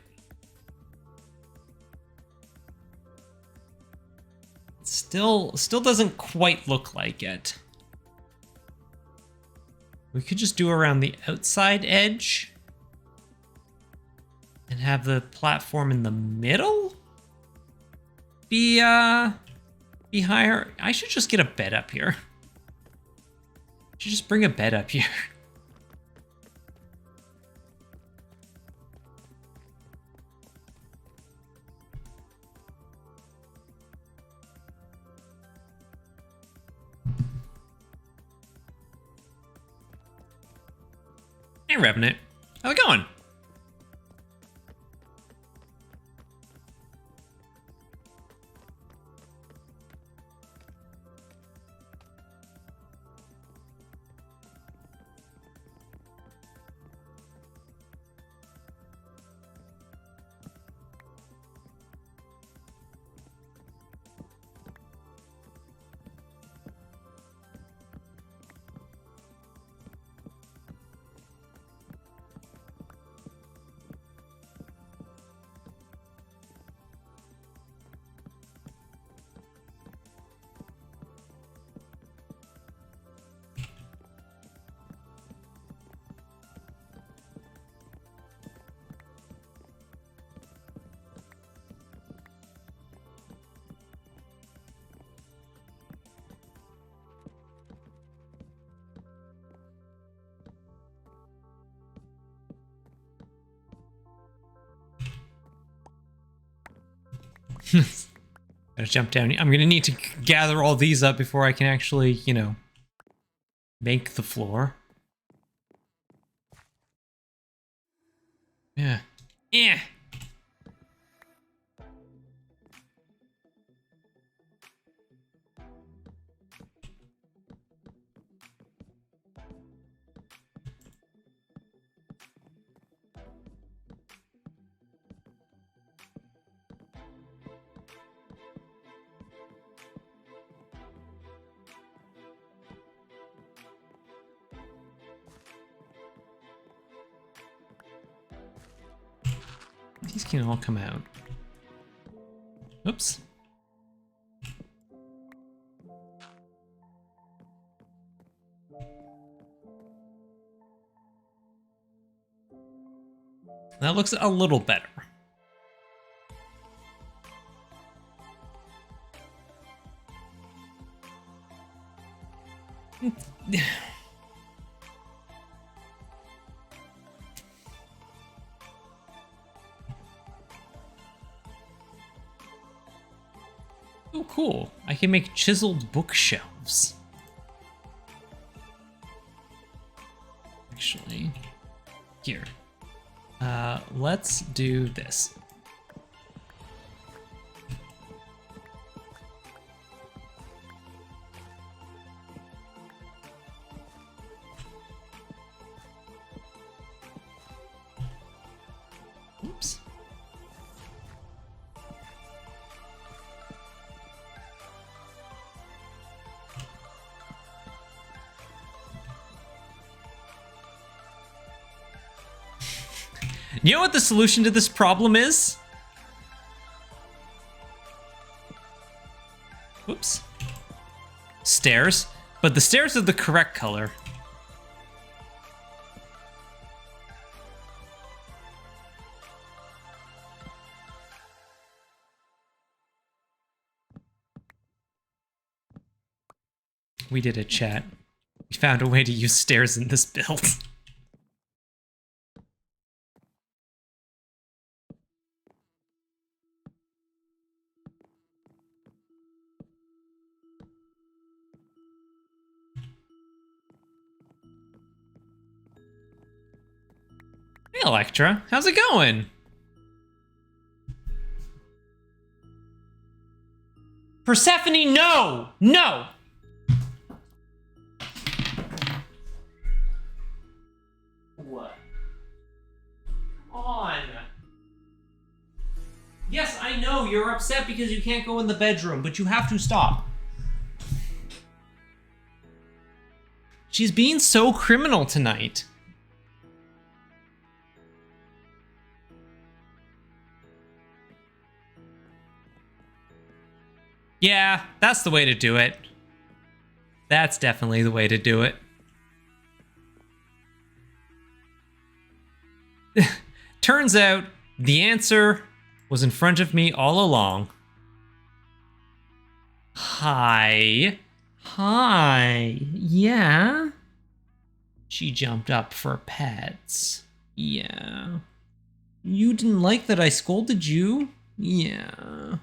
still doesn't quite look like it. We could just do around the outside edge and have the platform in the middle be higher. I should just get a bed up here. I should just bring a bed up here. Hey, Revenant. How's it going? Gotta jump down. I'm gonna need to gather all these up before I can actually, you know, make the floor. Yeah. Yeah. These can all come out. Oops. That looks a little better. Oh, cool. I can make chiseled bookshelves. Actually, here. Let's do this. Oops. You know what the solution to this problem is? Whoops. Stairs. But the stairs are the correct color. We did it, chat. We found a way to use stairs in this build. Hey, Electra. How's it going? Persephone, no! No! What? Come on. Yes, I know you're upset because you can't go in the bedroom, but you have to stop. She's being so criminal tonight. Yeah, that's the way to do it. That's definitely the way to do it. Turns out the answer was in front of me all along. Hi. Hi. Yeah? She jumped up for pets. Yeah. You didn't like that I scolded you? Yeah.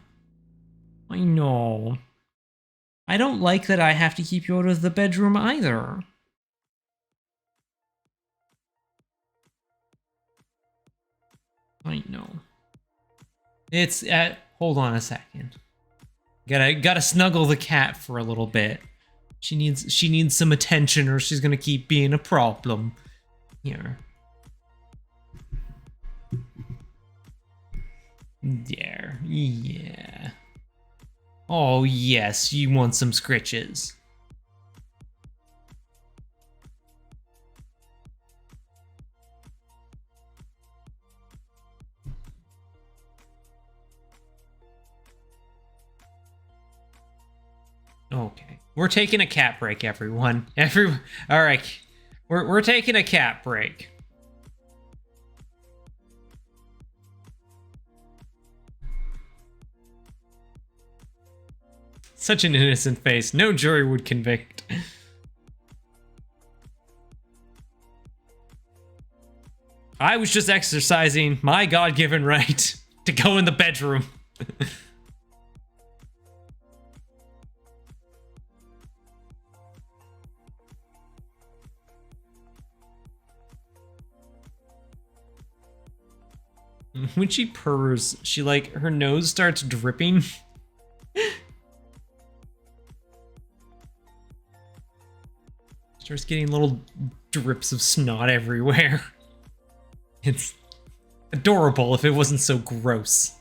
I know. I don't like that I have to keep you out of the bedroom either. I know. It's hold on a second. Gotta snuggle the cat for a little bit. She needs some attention or she's gonna keep being a problem. Here. There. Yeah. Oh yes, you want some scritches. Okay. We're taking a cat break, everyone. All right. We're taking a cat break. Such an innocent face. No jury would convict. I was just exercising my God-given right to go in the bedroom. When she purrs, she her nose starts dripping. Starts getting little drips of snot everywhere. It's adorable if it wasn't so gross.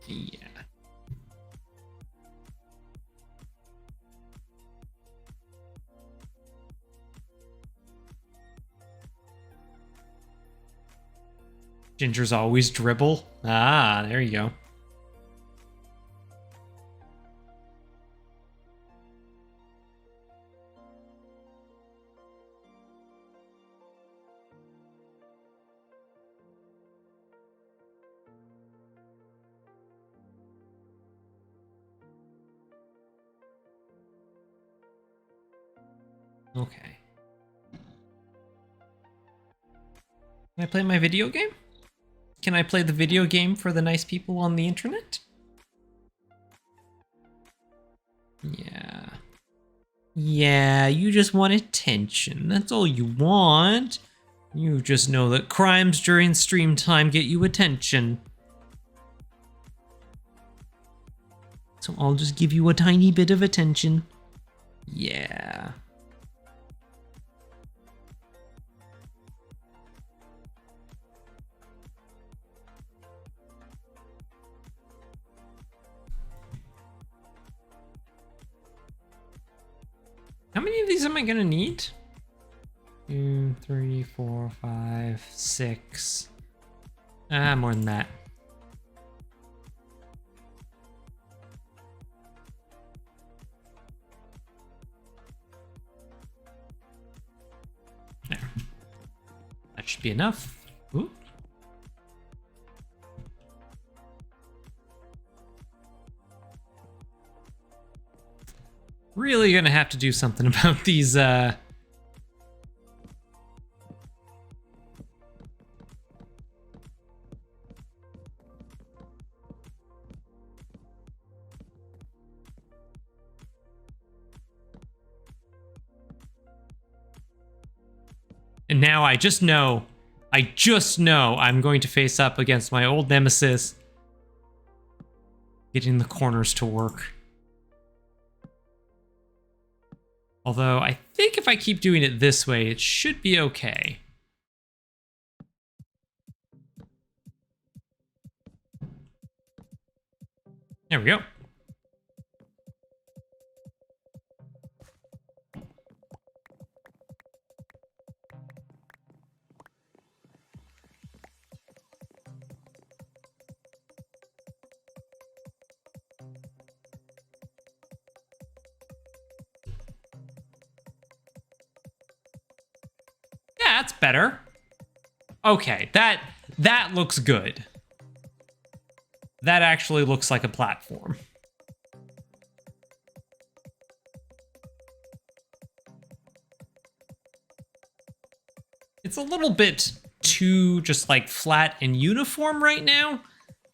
Yeah. Ginger's always dribble. Ah, there you go. Okay. Can I play my video game? Can I play the video game for the nice people on the internet? Yeah. Yeah, you just want attention. That's all you want. You just know that crimes during stream time get you attention. So I'll just give you a tiny bit of attention. Yeah. How many of these am I gonna need? 2, 3, 4, 5, 6. Ah, more than that. There. That should be enough. Ooh. Really gonna have to do something about these, And now I just know I'm going to face up against my old nemesis. Getting the corners to work. Although, I think if I keep doing it this way, it should be okay. There we go. Yeah, that's better. Okay, that looks good. That actually looks like a platform. It's a little bit too just like flat and uniform right now.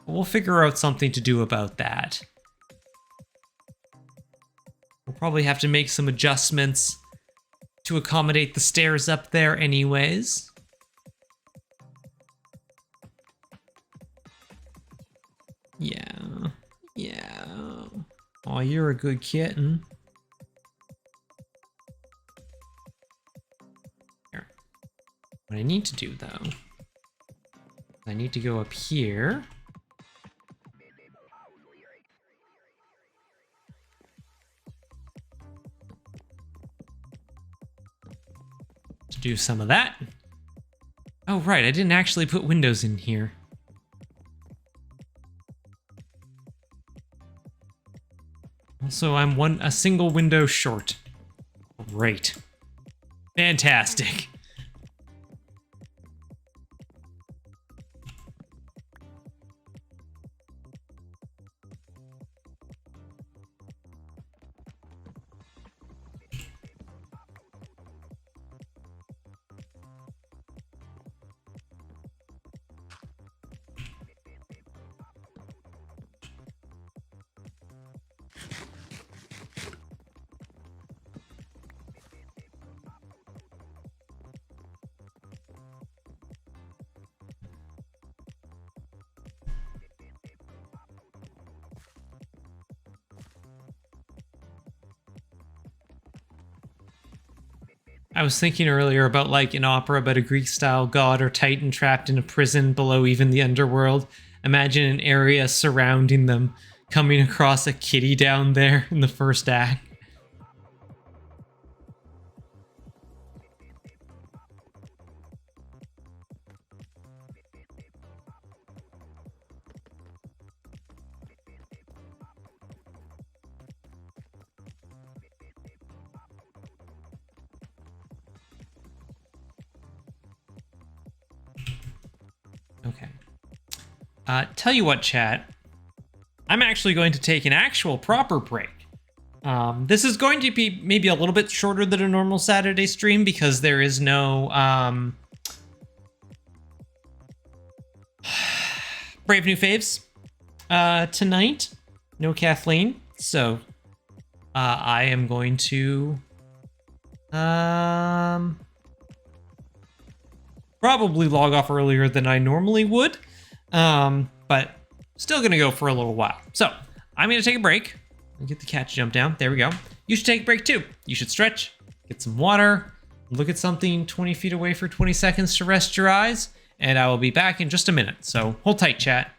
We'll figure out something to do about that. We'll probably have to make some adjustments to accommodate the stairs up there anyways. Yeah. Oh, you're a good kitten. Here. What I need to do, though, I need to go up here. To do some of that. Oh, right, I didn't actually put windows in here. Also, I'm a single window short. Great. Fantastic. I was thinking earlier about like an opera about a Greek-style god or titan trapped in a prison below even the underworld. Imagine an area surrounding them, coming across a kitty down there in the first act. Okay. Tell you what, chat. I'm actually going to take an actual proper break. This is going to be maybe a little bit shorter than a normal Saturday stream because there is no Brave New Faves tonight. No Kathleen. So I am going to probably log off earlier than I normally would. But still gonna go for a little while. So I'm gonna take a break. Get the cat to jump down. There we go. You should take a break too. You should stretch, get some water, look at something 20 feet away for 20 seconds to rest your eyes, and I will be back in just a minute. So hold tight, chat.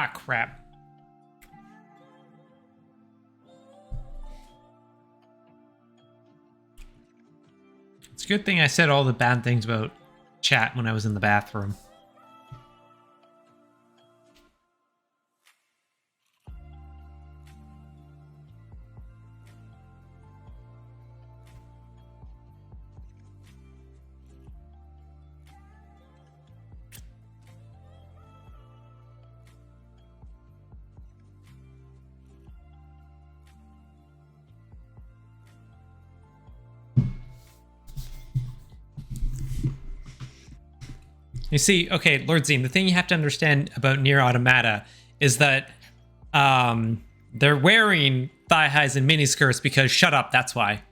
Ah, crap. It's a good thing I said all the bad things about chat when I was in the bathroom. You see, okay, Lord Zine, the thing you have to understand about Nier Automata is that they're wearing thigh highs and miniskirts because shut up, that's why.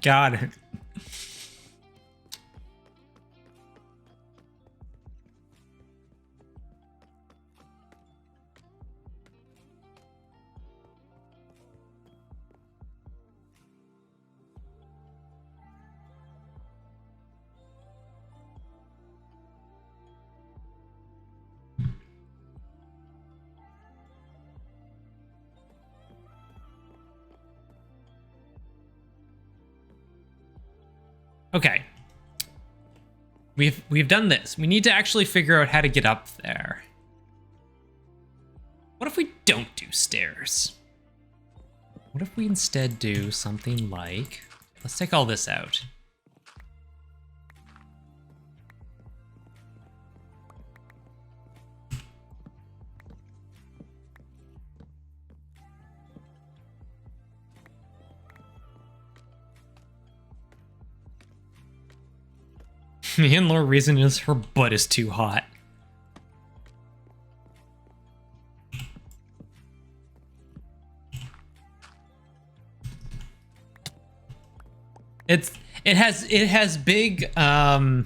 Got it. Okay. We've done this. We need to actually figure out how to get up there. What if we don't do stairs? What if we instead do something like... Let's take all this out. The in-law reason is her butt is too hot. It has big what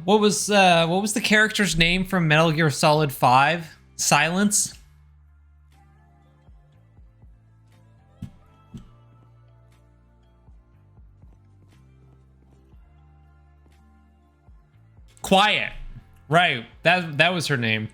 was the character's name from Metal Gear Solid 5? Silence? Quiet. Right. That was her name.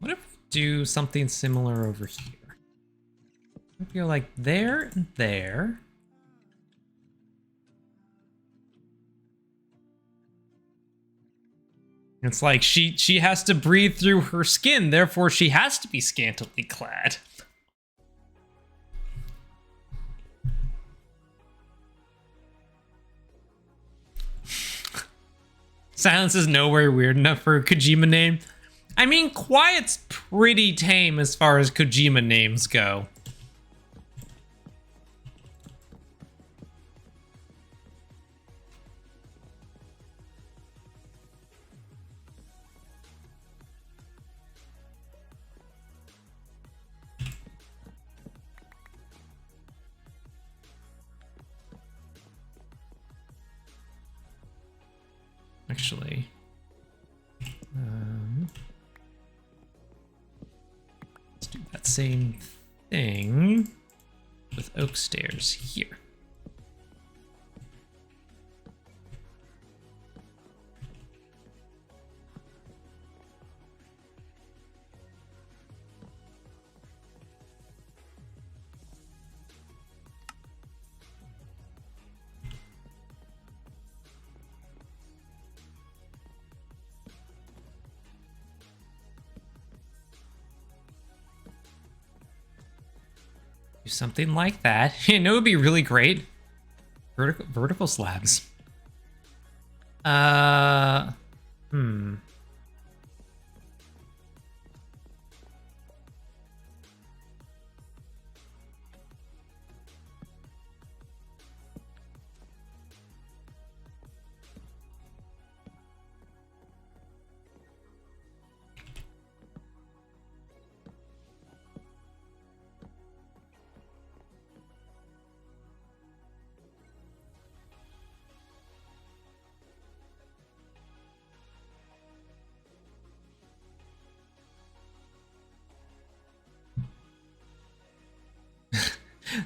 What if we do something similar over here? I feel like there and there. It's like she has to breathe through her skin, therefore she has to be scantily clad. Silence is nowhere weird enough for a Kojima name. I mean, Quiet's pretty tame as far as Kojima names go. Actually, let's do that same thing with oak stairs here. Do something like that. You know, it would be really great. Vertical slabs.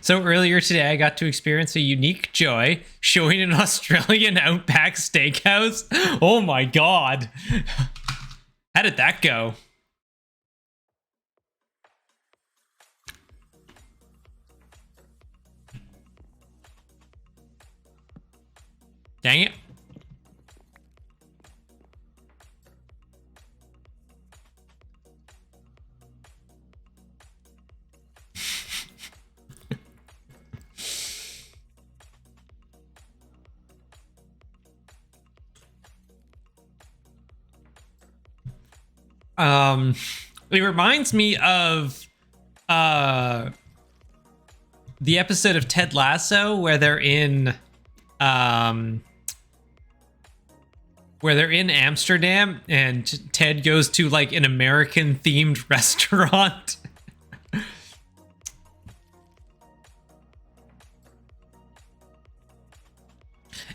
So earlier today, I got to experience a unique joy showing an Australian Outback Steakhouse. Oh my god. How did that go? Dang it. It reminds me of the episode of Ted Lasso where they're in Amsterdam and Ted goes to like an American themed restaurant.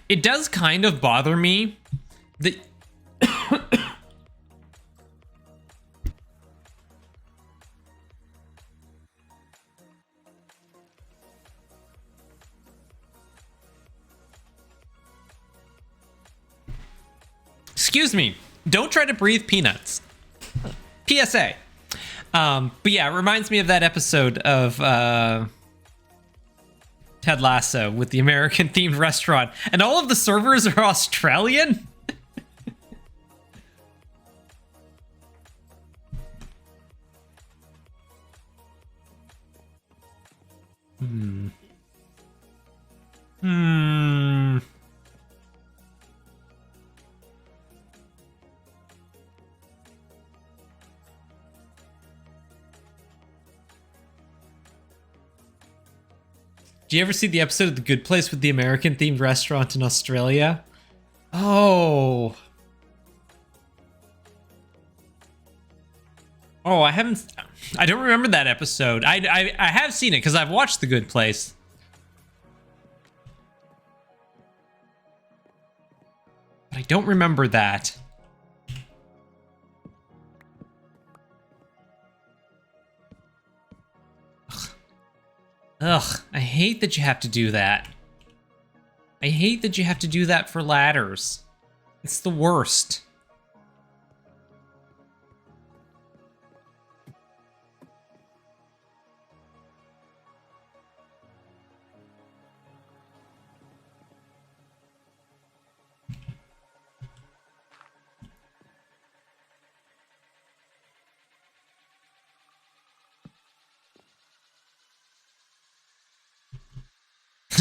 It does kind of bother me that excuse me, don't try to breathe peanuts. PSA. But yeah, it reminds me of that episode of Ted Lasso with the American themed restaurant, and all of the servers are Australian. Do you ever see the episode of The Good Place with the American themed restaurant in Australia? Oh. Oh, I don't remember that episode. I have seen it because I've watched The Good Place. But I don't remember that. Ugh, I hate that you have to do that. I hate that you have to do that for ladders. It's the worst.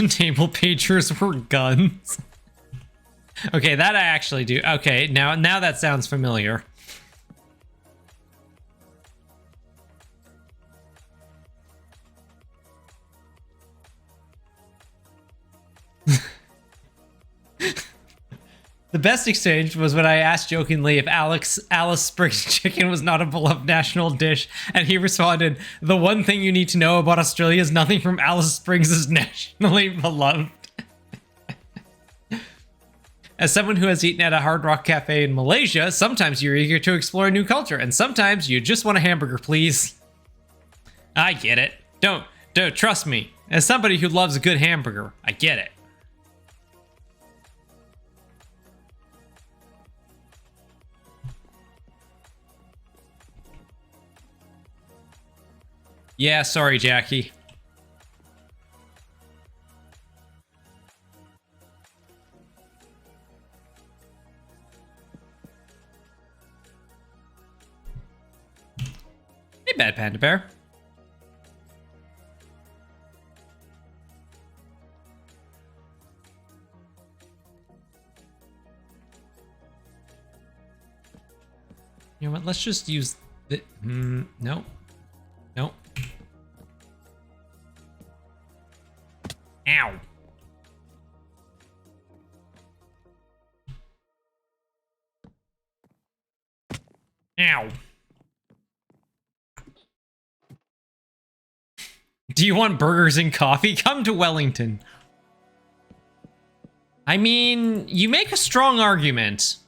Table pagers were guns. Okay, that I actually do. Okay, now that sounds familiar. The best exchange was when I asked jokingly if Alice Springs chicken was not a beloved national dish, and he responded, "The one thing you need to know about Australia is nothing from Alice Springs is nationally beloved." As someone who has eaten at a Hard Rock Cafe in Malaysia, sometimes you're eager to explore a new culture, and sometimes you just want a hamburger, please. I get it. Don't trust me. As somebody who loves a good hamburger, I get it. Yeah, sorry, Jackie. Hey, Bad Panda Bear. You know what? Let's just use the... no. No. Ow. Ow. Do you want burgers and coffee? Come to Wellington. I mean, you make a strong argument.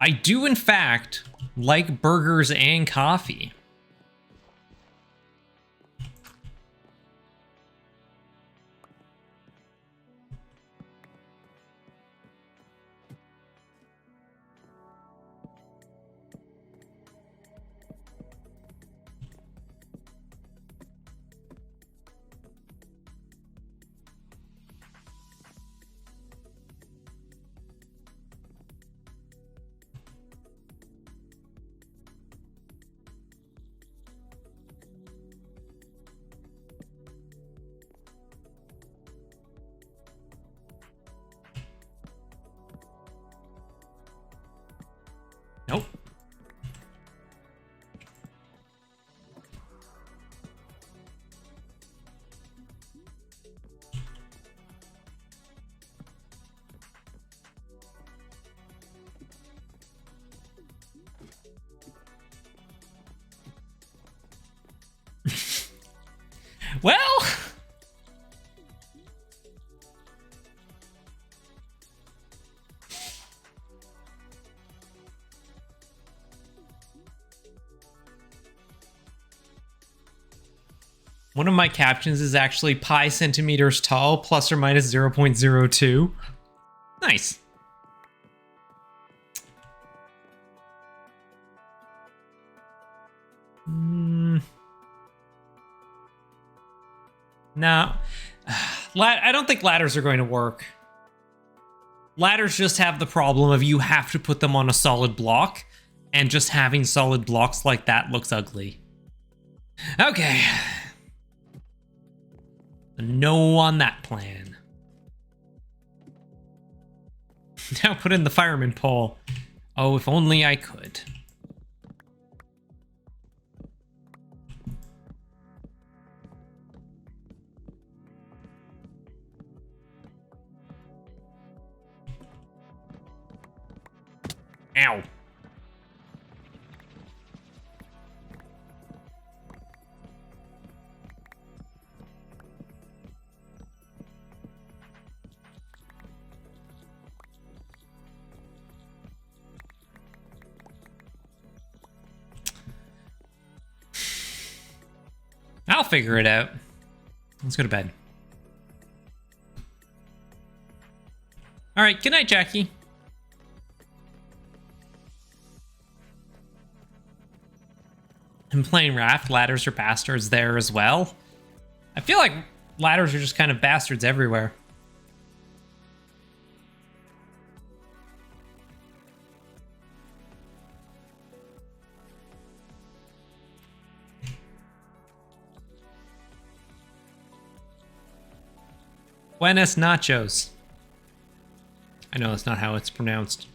I do, in fact, like burgers and coffee. Nope. Well, one of my captions is actually pi centimeters tall, plus or minus 0.02. Nice. No. I don't think ladders are going to work. Ladders just have the problem of you have to put them on a solid block, and just having solid blocks like that looks ugly. Okay. No on that plan. Now put in the fireman pole. Oh, if only I could. Ow. I'll figure it out. Let's go to bed. All right, good night, Jackie. I'm playing Raft. Ladders are bastards there as well. I feel like ladders are just kind of bastards everywhere. Buenos nachos. I know that's not how it's pronounced.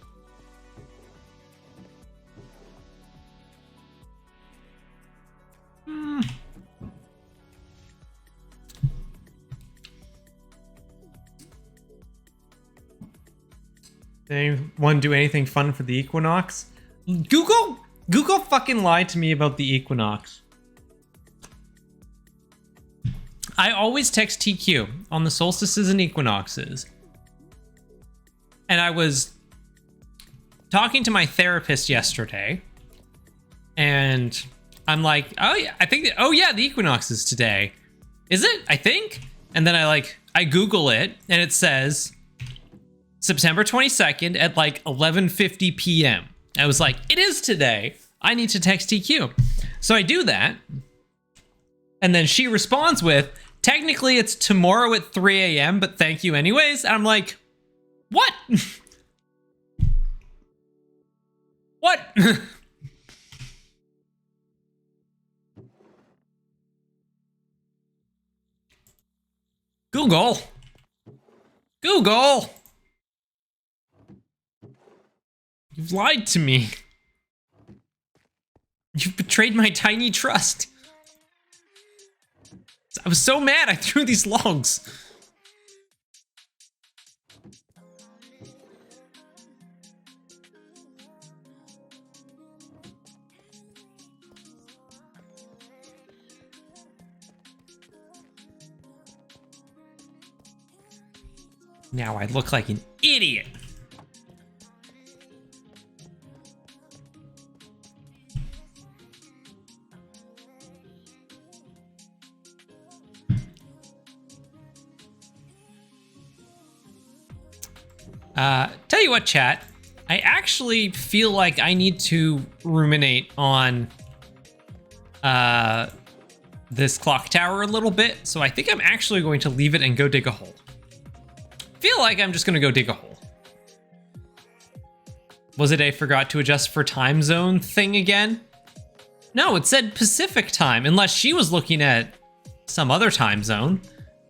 Did anyone do anything fun for the equinox? Google fucking lied to me about the equinox. I always text TQ on the solstices and equinoxes. And I was talking to my therapist yesterday, and I'm like, oh yeah, the equinox is today. Is it? I think. And then I Google it, and it says September 22nd at like 11:50 p.m. I was like, it is today. I need to text TQ. So I do that. And then she responds with, technically it's tomorrow at 3 a.m., but thank you anyways. And I'm like, what? What? Google. You've lied to me. You've betrayed my tiny trust. I was so mad I threw these logs. Now I look like an idiot. Tell you what, chat. I actually feel like I need to ruminate on this clock tower a little bit, so I think I'm actually going to leave it and go dig a hole. Feel like I'm just gonna go dig a hole. Was it a forgot to adjust for time zone thing again? No, it said Pacific time, unless she was looking at some other time zone.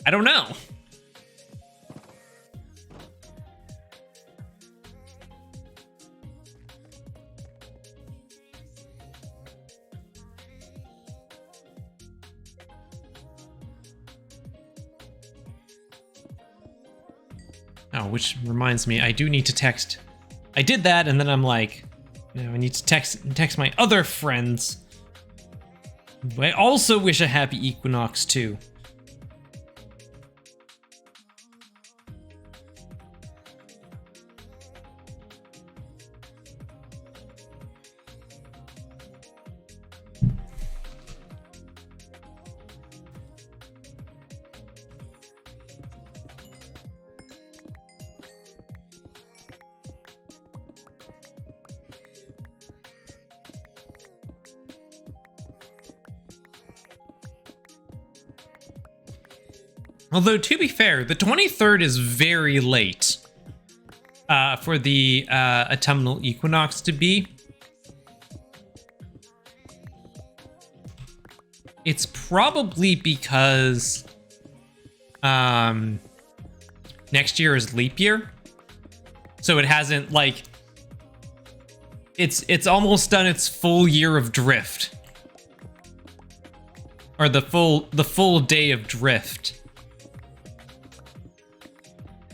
I don't know. Oh, which reminds me, I do need to text. I did that, and then I'm like, no, I need to text my other friends. I also wish a happy equinox too. Although, to be fair, the 23rd is very late for the autumnal equinox to be. It's probably because next year is leap year. So it hasn't, like, it's almost done its full year of drift. Or the full day of drift.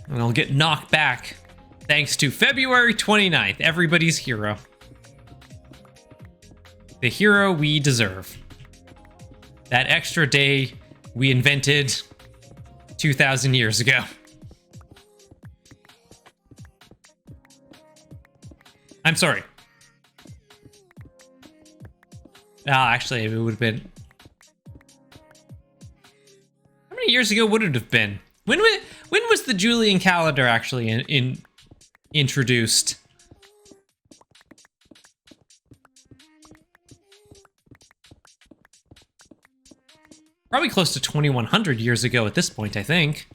And I'll get knocked back thanks to February 29th, everybody's hero. The hero we deserve. That extra day we invented 2,000 years ago. I'm sorry. Actually, it would have been... How many years ago would it have been? When was the Julian calendar actually introduced? Probably close to 2,100 years ago at this point, I think.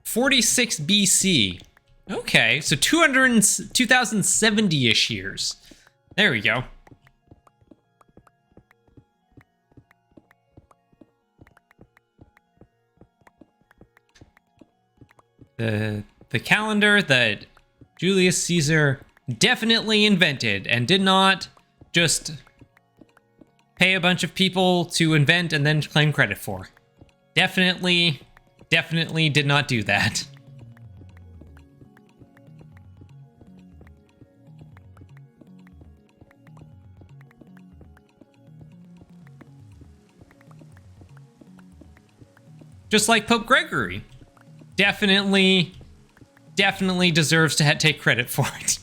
'46 BC. Okay, so 2070-ish years. There we go. The calendar that Julius Caesar definitely invented and did not just pay a bunch of people to invent and then claim credit for. Definitely did not do that. Just like Pope Gregory. Definitely deserves to take credit for it.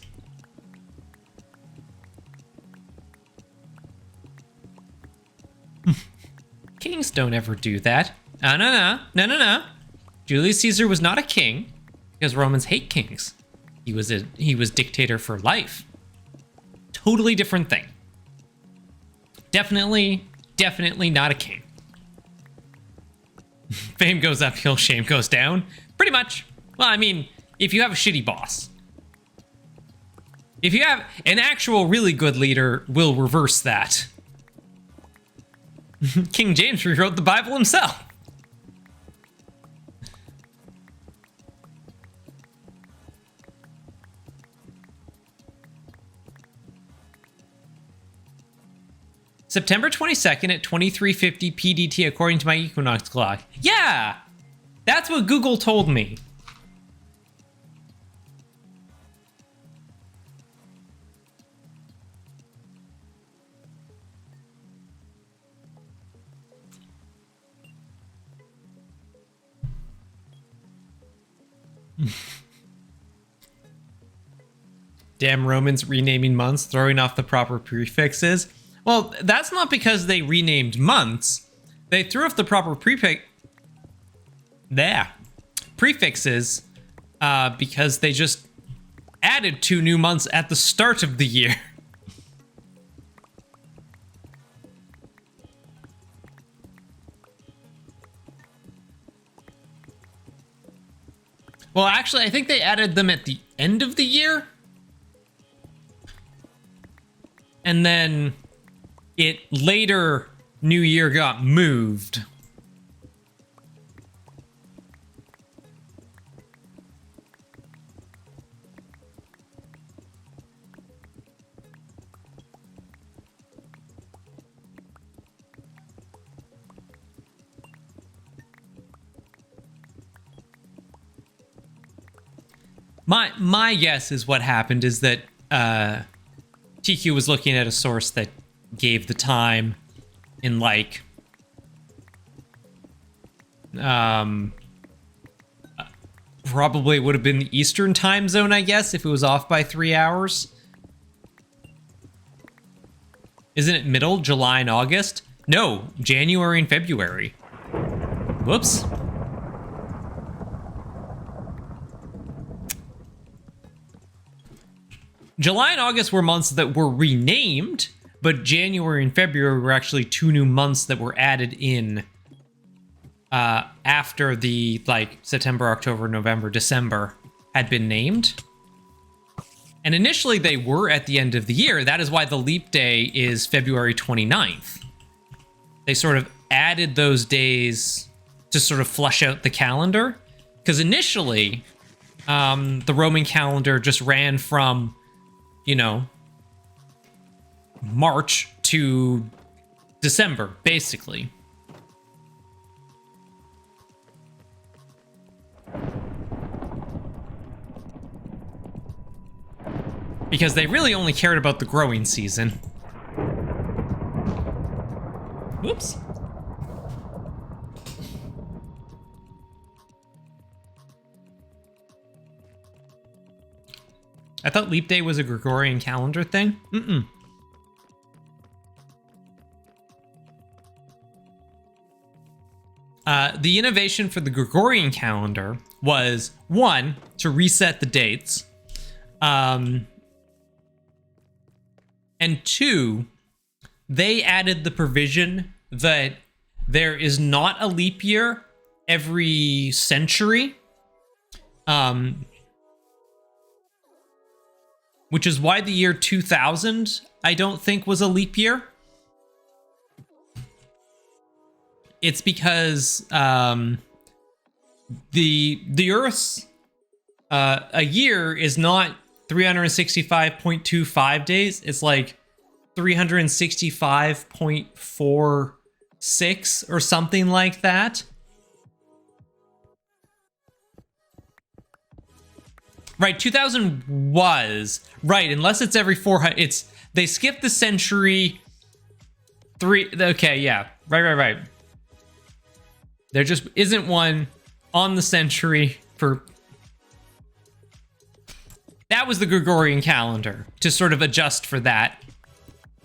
Kings don't ever do that. No. Julius Caesar was not a king because Romans hate kings. He was dictator for life. Totally different thing. Definitely not a king. Fame goes uphill, shame goes down. Pretty much. Well, I mean, if you have a shitty boss. If you have an actual really good leader, will reverse that. King James rewrote the Bible himself. September 22nd at 2350 PDT according to my Equinox clock. Yeah! That's what Google told me. Damn Romans renaming months, throwing off the proper prefixes. Well, that's not because they renamed months. They threw off the proper prefixes because they just added 2 new months at the start of the year. Well, actually, I think they added them at the end of the year. And then it later New Year got moved. My guess is what happened is that TQ was looking at a source that gave the time in like probably would have been the Eastern time zone, I guess, if it was off by 3 hours. Isn't it middle July and August? No, January and February. Whoops. July and August were months that were renamed, but January and February were actually 2 new months that were added in after the like September, October, November, December had been named. And initially they were at the end of the year. That is why the leap day is February 29th. They sort of added those days to sort of flush out the calendar. Because initially, the Roman calendar just ran from, you know, March to December, basically. Because they really only cared about the growing season. Whoops. I thought Leap Day was a Gregorian calendar thing. The innovation for the Gregorian calendar was, 1, to reset the dates. And 2, they added the provision that there is not a leap year every century. Which is why the year 2000, I don't think, was a leap year. It's because the Earth's a year is not 365.25 days. It's like 365.46 or something like that. Right, 2000 was right, unless it's every 400. It's they skipped the century. 3. Okay, yeah, right. There just isn't one on the century for. That was the Gregorian calendar to sort of adjust for that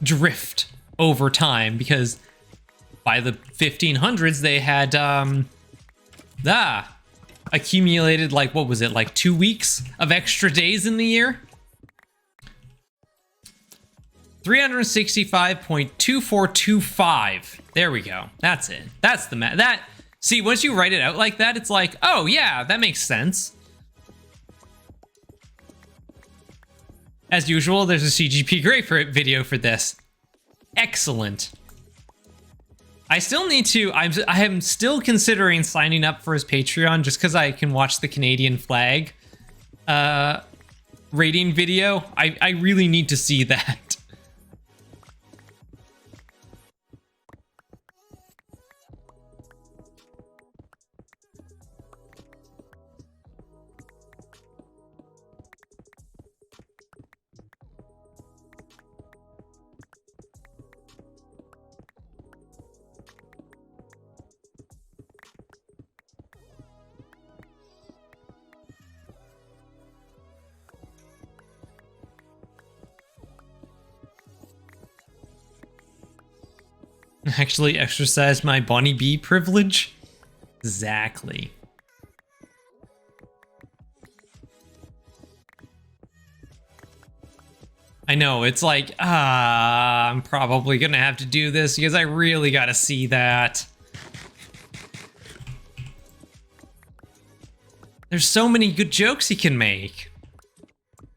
drift over time, because by the 1500s they had accumulated, like, what was it, like 2 weeks of extra days in the year? 365.2425. There we go. That's it. That's the math. That, see, once you write it out like that, it's like, oh yeah, that makes sense. As usual, there's a CGP Grey video for this. Excellent. I still need to, I am still considering signing up for his Patreon just because I can watch the Canadian flag rating video. I really need to see that. Actually exercise my Bonnie Bee privilege? Exactly. I know, it's like, I'm probably gonna have to do this because I really gotta see that. There's so many good jokes he can make.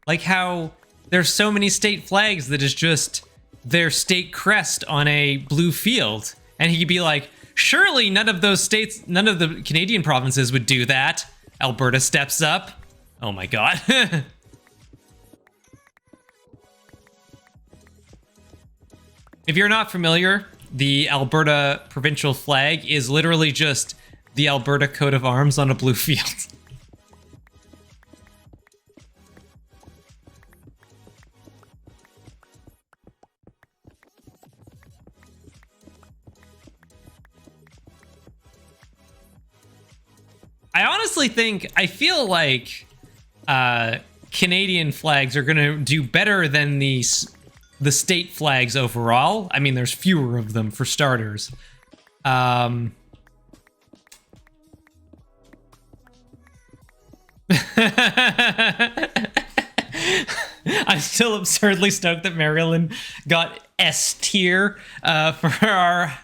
Like how there's so many state flags that is just their state crest on a blue field. And he could be like, surely none of those states, none of the Canadian provinces would do that. Alberta steps up. Oh my god. If you're not familiar, the Alberta provincial flag is literally just the Alberta coat of arms on a blue field. I honestly think, I feel like Canadian flags are going to do better than the state flags overall. I mean, there's fewer of them for starters. I'm still absurdly stoked that Maryland got S tier for our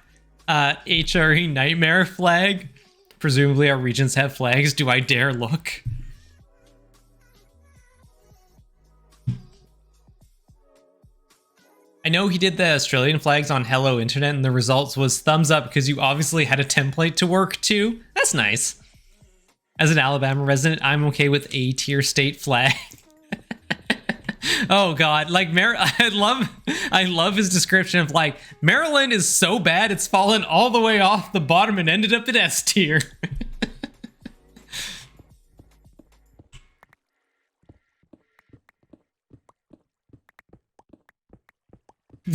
HRE Nightmare flag. Presumably our regions have flags. Do I dare look? I know he did the Australian flags on Hello Internet and the results was thumbs up because you obviously had a template to work to. That's nice. As an Alabama resident, I'm okay with A tier state flag. Oh god, like I love his description of like, Maryland is so bad it's fallen all the way off the bottom and ended up at S tier.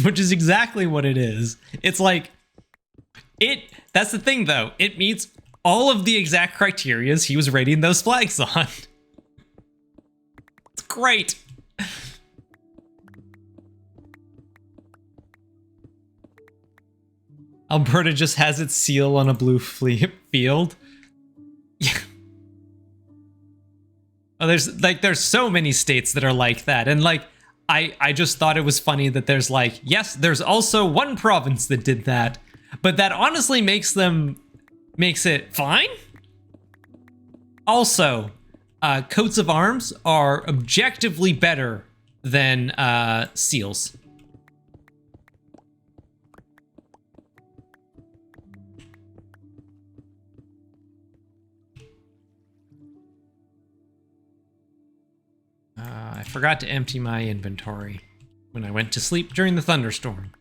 Which is exactly what it is. It's like, that's the thing though, it meets all of the exact criterias he was rating those flags on. It's great. Alberta just has its seal on a blue field. Yeah. Oh, there's so many states that are like that, and like I just thought it was funny that there's like, yes, there's also one province that did that, but that honestly makes it fine. Also, coats of arms are objectively better than seals. I forgot to empty my inventory when I went to sleep during the thunderstorm.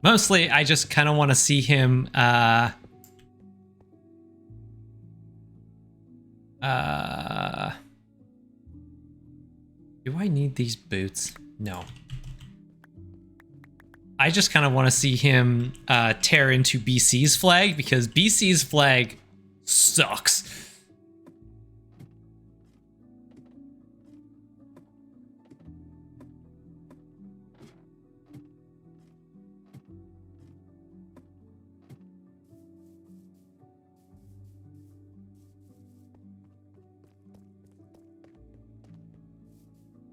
Mostly, I just kind of want to see him, do I need these boots? No. I just kind of want to see him tear into BC's flag, because BC's flag sucks.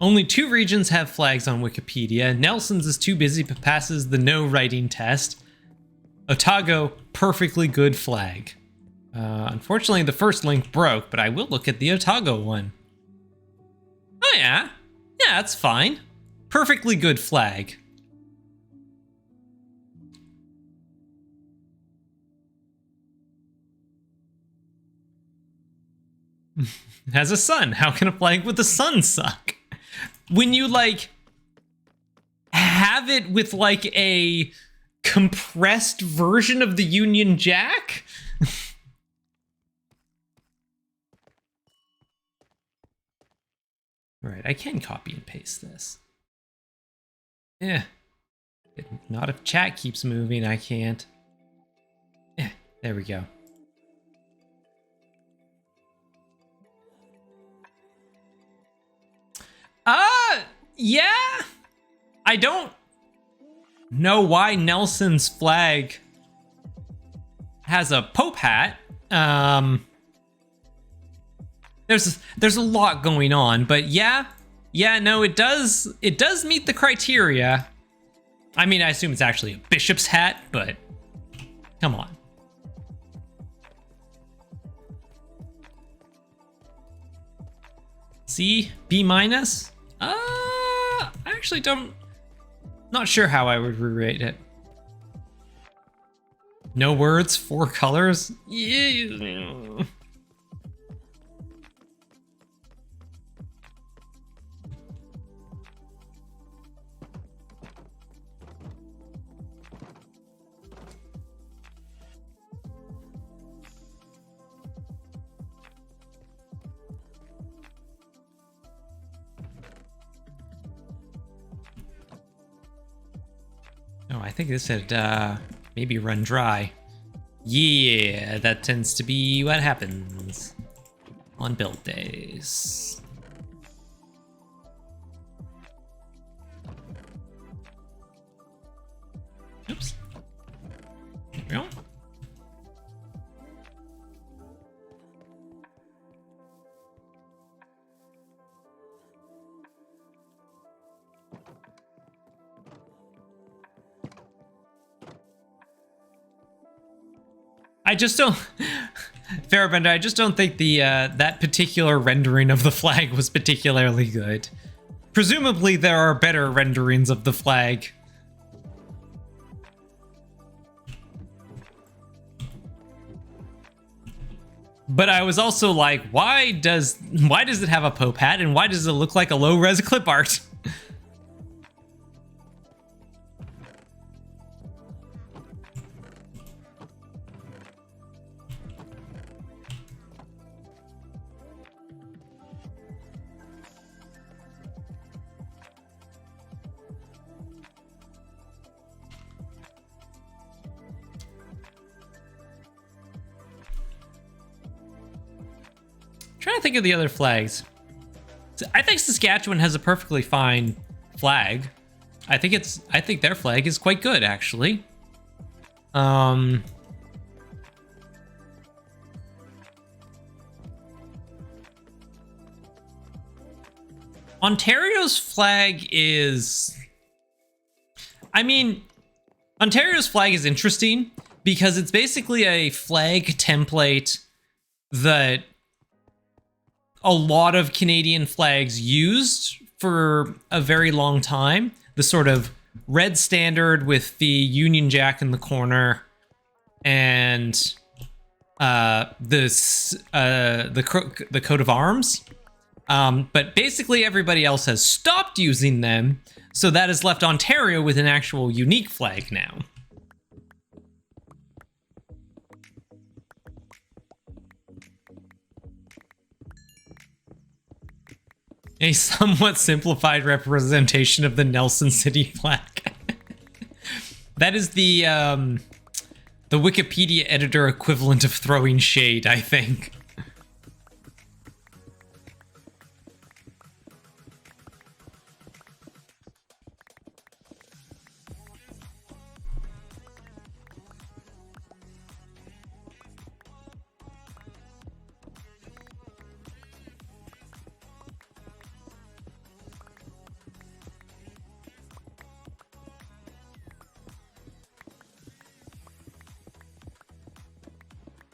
Only 2 regions have flags on Wikipedia. Nelson's is too busy but passes the no writing test. Otago, perfectly good flag. Unfortunately, the first link broke, but I will look at the Otago one. Oh yeah. Yeah, that's fine. Perfectly good flag. Has a sun. How can a flag with a sun suck? When you, like, have it with, like, a compressed version of the Union Jack? All right, I can copy and paste this. Yeah. Not if chat keeps moving, I can't. Yeah, there we go. Yeah. I don't know why Nelson's flag has a Pope hat. There's a lot going on, but yeah, no, it does meet the criteria. I mean, I assume it's actually a bishop's hat, but come on. C, B minus? I actually not sure how I would rewrite it. No words, 4 colors? Yeah. Oh, I think this had maybe run dry. Yeah, that tends to be what happens on build days. Oops. There we go. I just don't, Farabender, I just don't think the that particular rendering of the flag was particularly good. Presumably there are better renderings of the flag. But I was also like, why does it have a Pope hat, and why does it look like a low-res clip art? Trying to think of the other flags. I think Saskatchewan has a perfectly fine flag. I think their flag is quite good, actually. Ontario's flag is... I mean, Ontario's flag is interesting because it's basically a flag template that a lot of Canadian flags used for a very long time. The sort of red standard with the Union Jack in the corner, and the coat of arms. But basically everybody else has stopped using them, so that has left Ontario with an actual unique flag now. A somewhat simplified representation of the Nelson City flag. That is the Wikipedia editor equivalent of throwing shade, I think.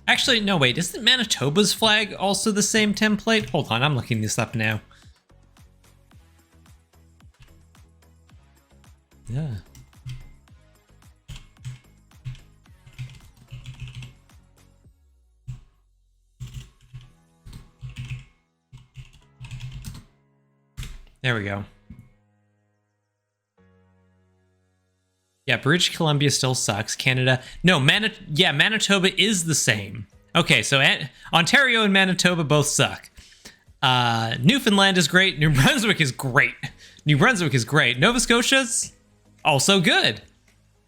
Actually, no, wait, isn't Manitoba's flag also the same template? Hold on, I'm looking this up now. Yeah. There we go. Yeah, British Columbia still sucks. Canada, no, Manitoba is the same. Okay, so Ontario and Manitoba both suck. Newfoundland is great. New Brunswick is great. New Brunswick is great. Nova Scotia's also good.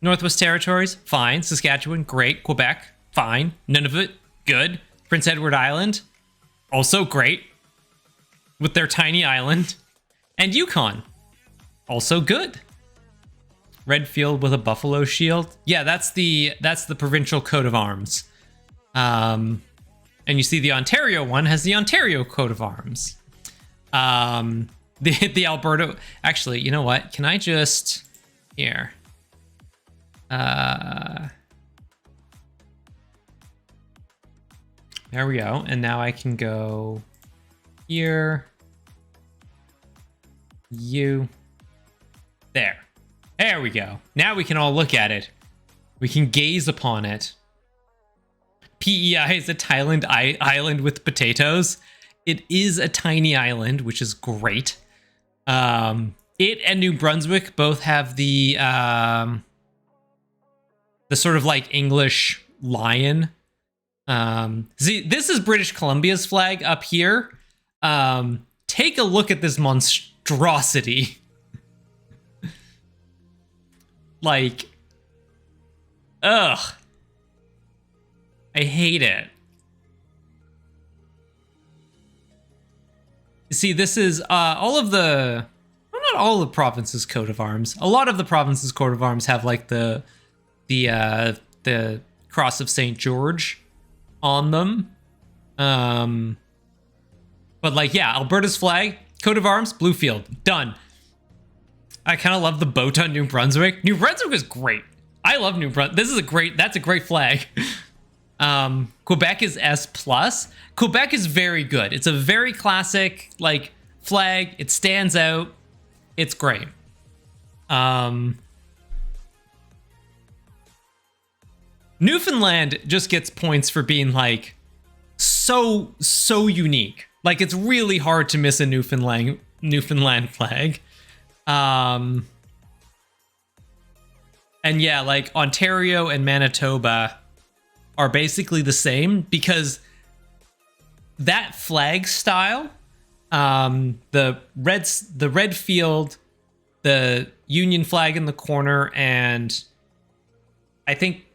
Northwest Territories, fine. Saskatchewan, great. Quebec, fine. Nunavut, good. Prince Edward Island, also great. With their tiny island. And Yukon, also good. Redfield with a buffalo shield. Yeah, that's the provincial coat of arms. And you see the Ontario one has the Ontario coat of arms. The Alberta, actually, you know what? Can I just, here. There we go. And now I can go here. There. There we go. Now we can all look at it. We can gaze upon it. PEI is a Thailand island with potatoes. It is a tiny island, which is great. It and New Brunswick both have the sort of like English lion. See, this is British Columbia's flag up here. Take a look at this monstrosity. Like, ugh. I hate it. See, this is all of the, well, not all of the provinces' coat of arms. A lot of the provinces' coat of arms have like the cross of St. George on them. But like, yeah, Alberta's flag, coat of arms, blue field, done. I kind of love the boat on New Brunswick. New Brunswick is great. I love New Brunswick. That's a great flag. Quebec is S+. Quebec is very good. It's a very classic, like, flag. It stands out. It's great. Newfoundland just gets points for being, like, so unique. Like, it's really hard to miss a Newfoundland flag. And yeah, like Ontario and Manitoba are basically the same because that flag style, the red field, the Union flag in the corner, and I think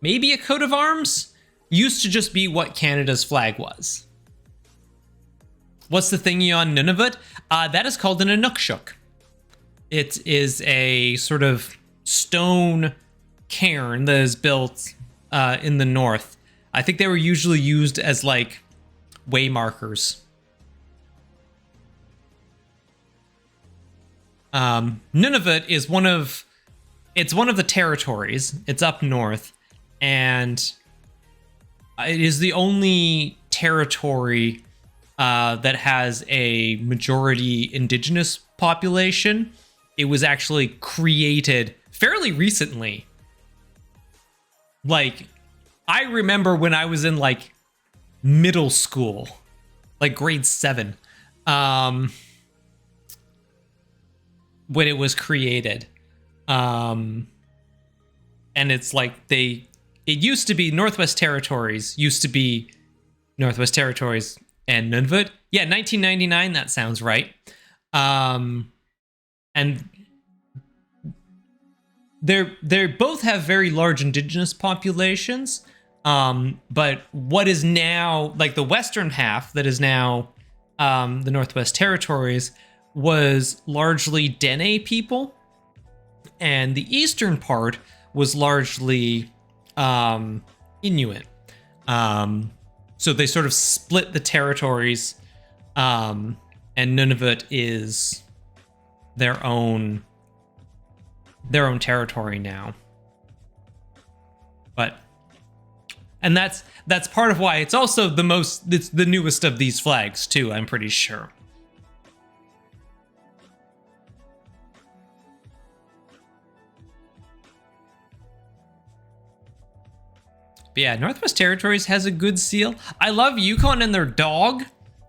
maybe a coat of arms used to just be what Canada's flag was. What's the thingy on Nunavut? That is called an Inukshuk. It is a sort of stone cairn that is built in the north. I think they were usually used as like way markers. Nunavut is one of the territories. It's up north, and it is the only territory that has a majority indigenous population. It was actually created fairly recently. Like, I remember when I was in like middle school, like grade 7, when it was created. And it's like it used to be Northwest Territories, and Nunavut. Yeah, 1999, that sounds right. And they both have very large indigenous populations. But what is now, like the western half that is now the Northwest Territories, was largely Dene people. And the eastern part was largely Inuit. So they sort of split the territories, and Nunavut is their own territory now. And that's part of why it's also it's the newest of these flags too, I'm pretty sure. But yeah, Northwest Territories has a good seal. I love Yukon and their dog.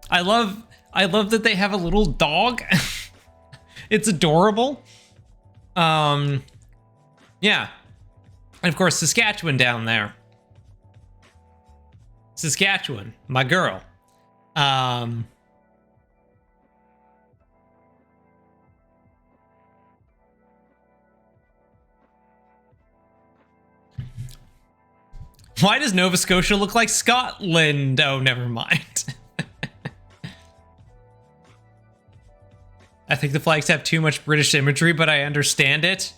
I love that they have a little dog. It's adorable. Yeah. And of course, Saskatchewan down there. Saskatchewan, my girl. Why does Nova Scotia look like Scotland? Oh, never mind. I think the flags have too much British imagery, but I understand it.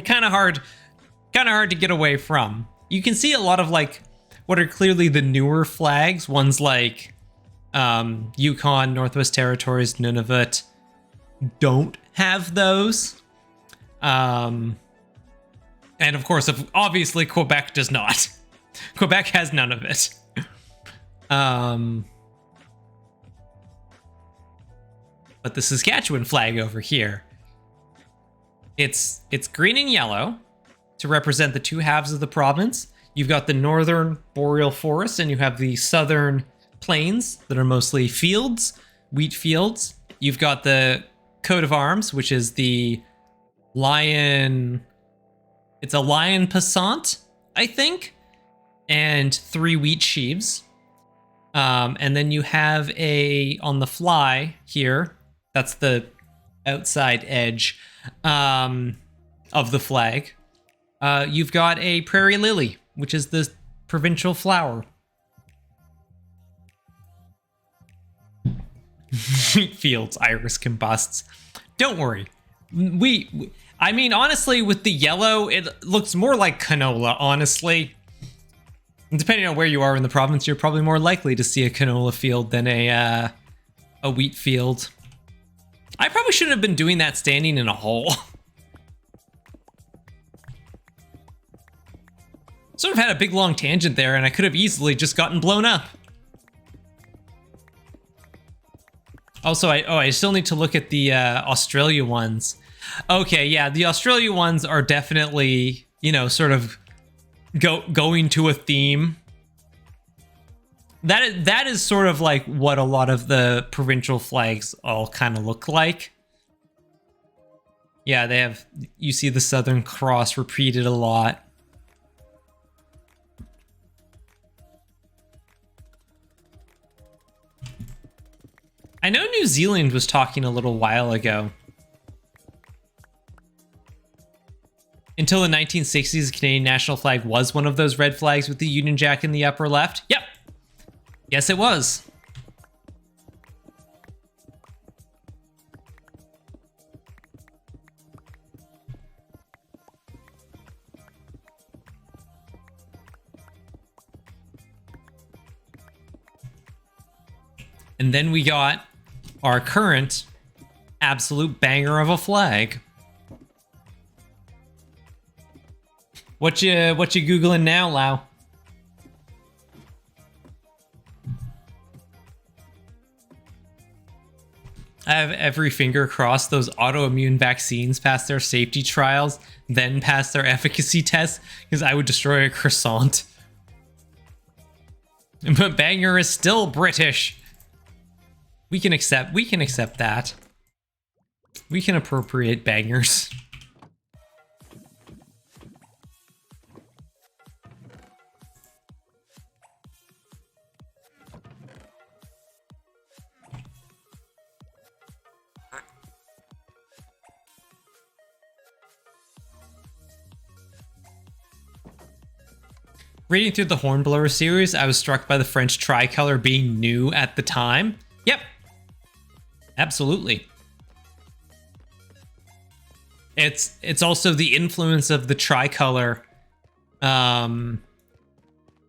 Kind of hard to get away from. You can see a lot of like what are clearly the newer flags, ones like Yukon, Northwest Territories, Nunavut don't have those. And of course, obviously Quebec does not. Quebec has none of it. But the Saskatchewan flag over here, it's green and yellow to represent the two halves of the province. You've got the northern boreal forest and you have the southern plains that are mostly fields, wheat fields. You've got the coat of arms, which is the lion. It's a lion passant, I think, and 3 wheat sheaves. And then you have on the fly here, that's the outside edge of the flag. You've got a prairie lily, which is the provincial flower. Wheat fields, iris combusts. Don't worry. I mean, honestly, with the yellow, it looks more like canola, honestly. And depending on where you are in the province, you're probably more likely to see a canola field than a wheat field. I probably shouldn't have been doing that standing in a hole. Sort of had a big long tangent there, and I could have easily just gotten blown up. Also, I still need to look at the Australia ones. Okay, yeah, the Australia ones are definitely, you know, sort of going to a theme. That is sort of like what a lot of the provincial flags all kind of look like. Yeah, they have, you see the Southern Cross repeated a lot. I know New Zealand was talking a little while ago. Until the 1960s, the Canadian national flag was one of those red flags with the Union Jack in the upper left. Yep. Yes, it was. And then we got our current absolute banger of a flag. What you Googling now, Lau? I have every finger crossed those autoimmune vaccines pass their safety trials, then pass their efficacy tests, because I would destroy a croissant. But banger is still British. We can accept that. We can appropriate bangers. Reading through the Hornblower series, I was struck by the French tricolor being new at the time. Yep. Absolutely. It's also the influence of the tricolor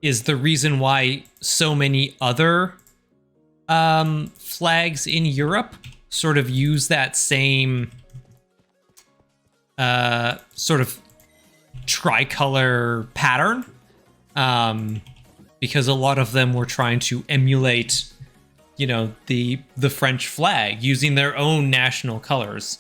is the reason why so many other flags in Europe sort of use that same sort of tricolor pattern. Because a lot of them were trying to emulate, you know, the French flag using their own national colors.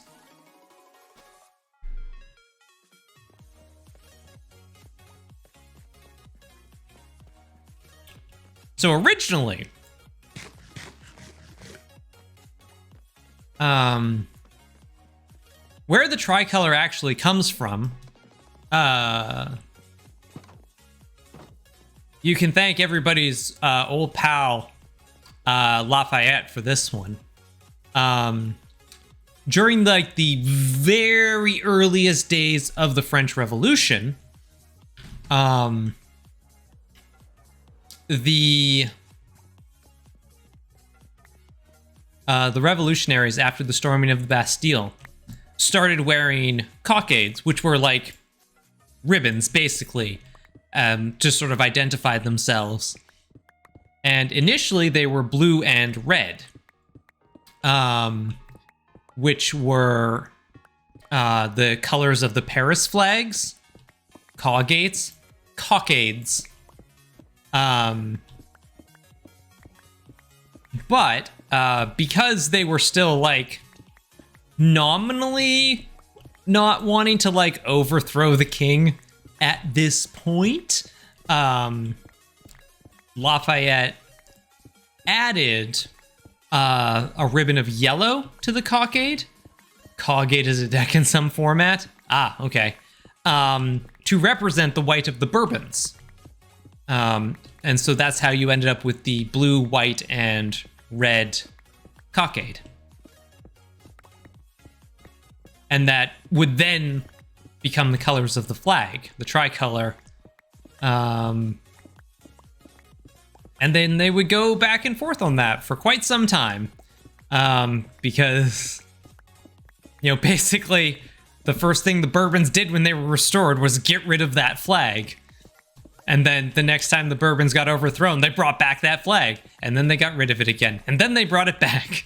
So originally, where the tricolor actually comes from, you can thank everybody's old pal Lafayette for this one. During like the very earliest days of the French Revolution, The revolutionaries, after the storming of the Bastille, started wearing cockades, which were like ribbons, basically, to sort of identify themselves. And initially, they were blue and red, which were the colors of the Paris flags, cockades. But because they were still like nominally not wanting to like overthrow the king at this point, Lafayette added a ribbon of yellow to the cockade. Cockade is a deck in some format. Ah, okay. To represent the white of the Bourbons. And so that's how you ended up with the blue, white, and red cockade. And that would then become the colors of the flag, the tricolor. And then they would go back and forth on that for quite some time. Because, you know, basically the first thing the Bourbons did when they were restored was get rid of that flag. And then the next time the Bourbons got overthrown, they brought back that flag. And then they got rid of it again. And then they brought it back.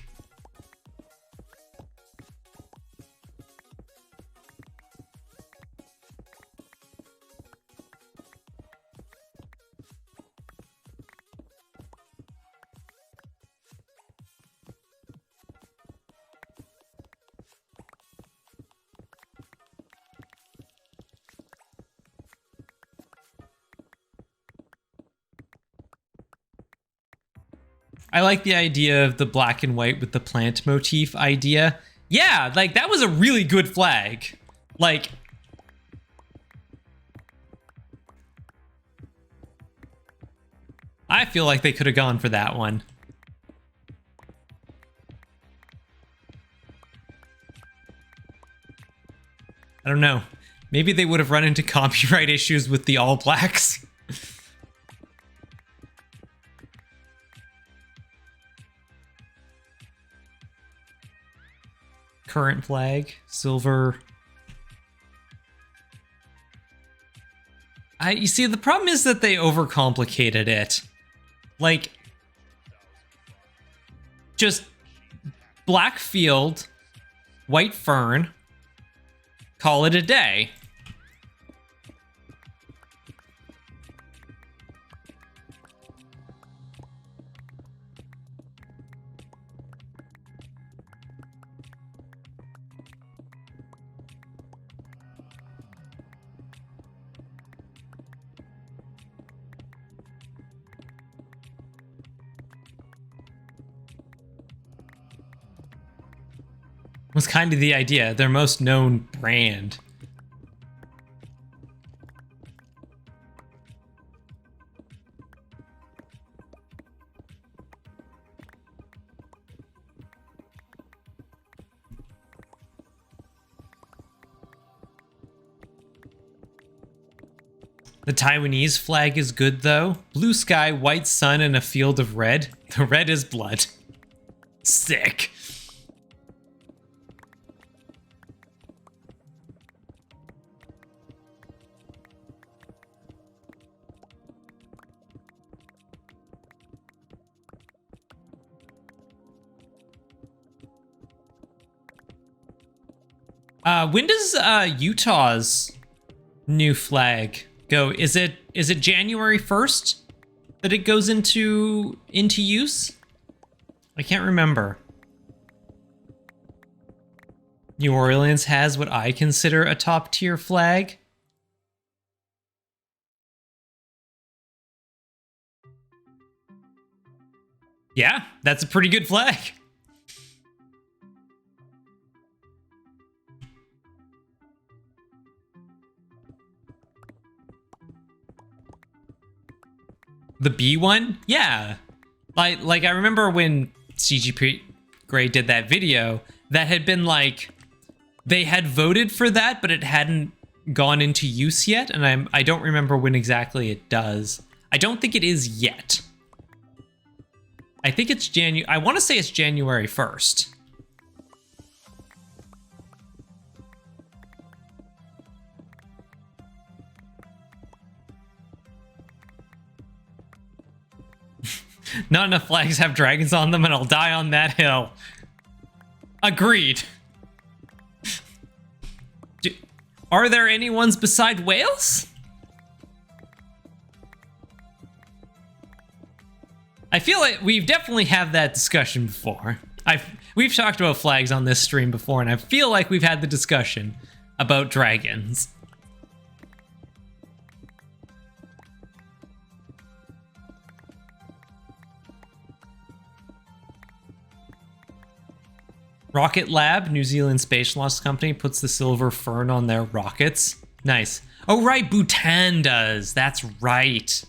I like the idea of the black and white with the plant motif idea. Yeah, like that was a really good flag. Like, I feel like they could have gone for that one. I don't know. Maybe they would have run into copyright issues with the All Blacks. Current flag, silver. You see, the problem is that they overcomplicated it. Like, just black field, white fern, call it a day. Was kind of the idea, their most known brand. The Taiwanese flag is good though. Blue sky, white sun, and a field of red. The red is blood. Sick. When does Utah's new flag go? Is it January 1st that it goes into use? I can't remember. New Orleans has what I consider a top tier flag. Yeah, that's a pretty good flag. The B one? Yeah. Like I remember when CGP Grey did that video, that had been like, they had voted for that, but it hadn't gone into use yet, and I don't remember when exactly it does. I don't think it is yet. I think it's I want to say it's January 1st. Not enough flags have dragons on them, and I'll die on that hill. Agreed. Are there any ones beside whales? I feel like we've definitely had that discussion before. We've talked about flags on this stream before, and I feel like we've had the discussion about dragons. Rocket Lab, New Zealand space launch company, puts the silver fern on their rockets. Nice. Oh, right, Bhutan does. That's right.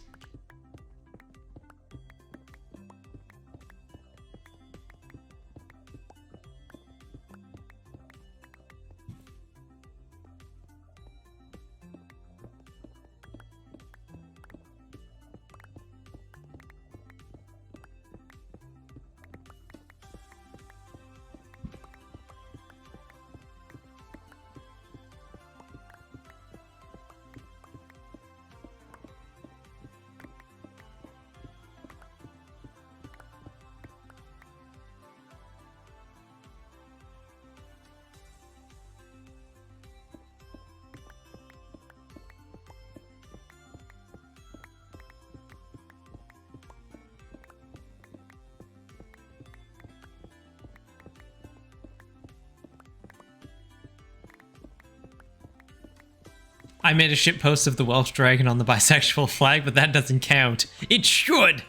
I made a shit post of the Welsh dragon on the bisexual flag, but that doesn't count. It should!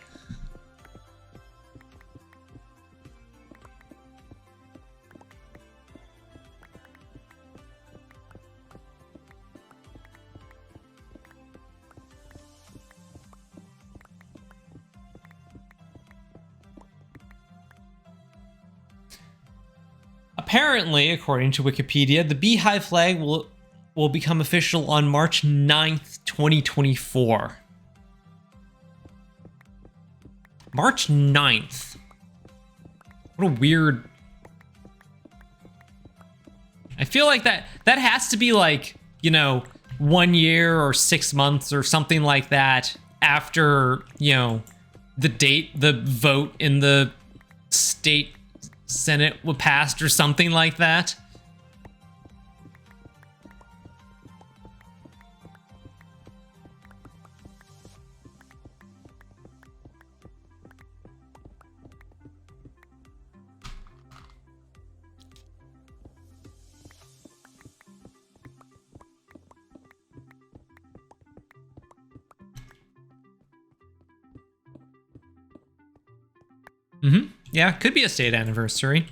Apparently, according to Wikipedia, the beehive flag will become official on March 9th, 2024. March 9th. What a weird... I feel like that has to be like, you know, 1 year or 6 months or something like that after, you know, the vote in the state Senate was passed or something like that. Mm-hmm. Yeah, could be a state anniversary.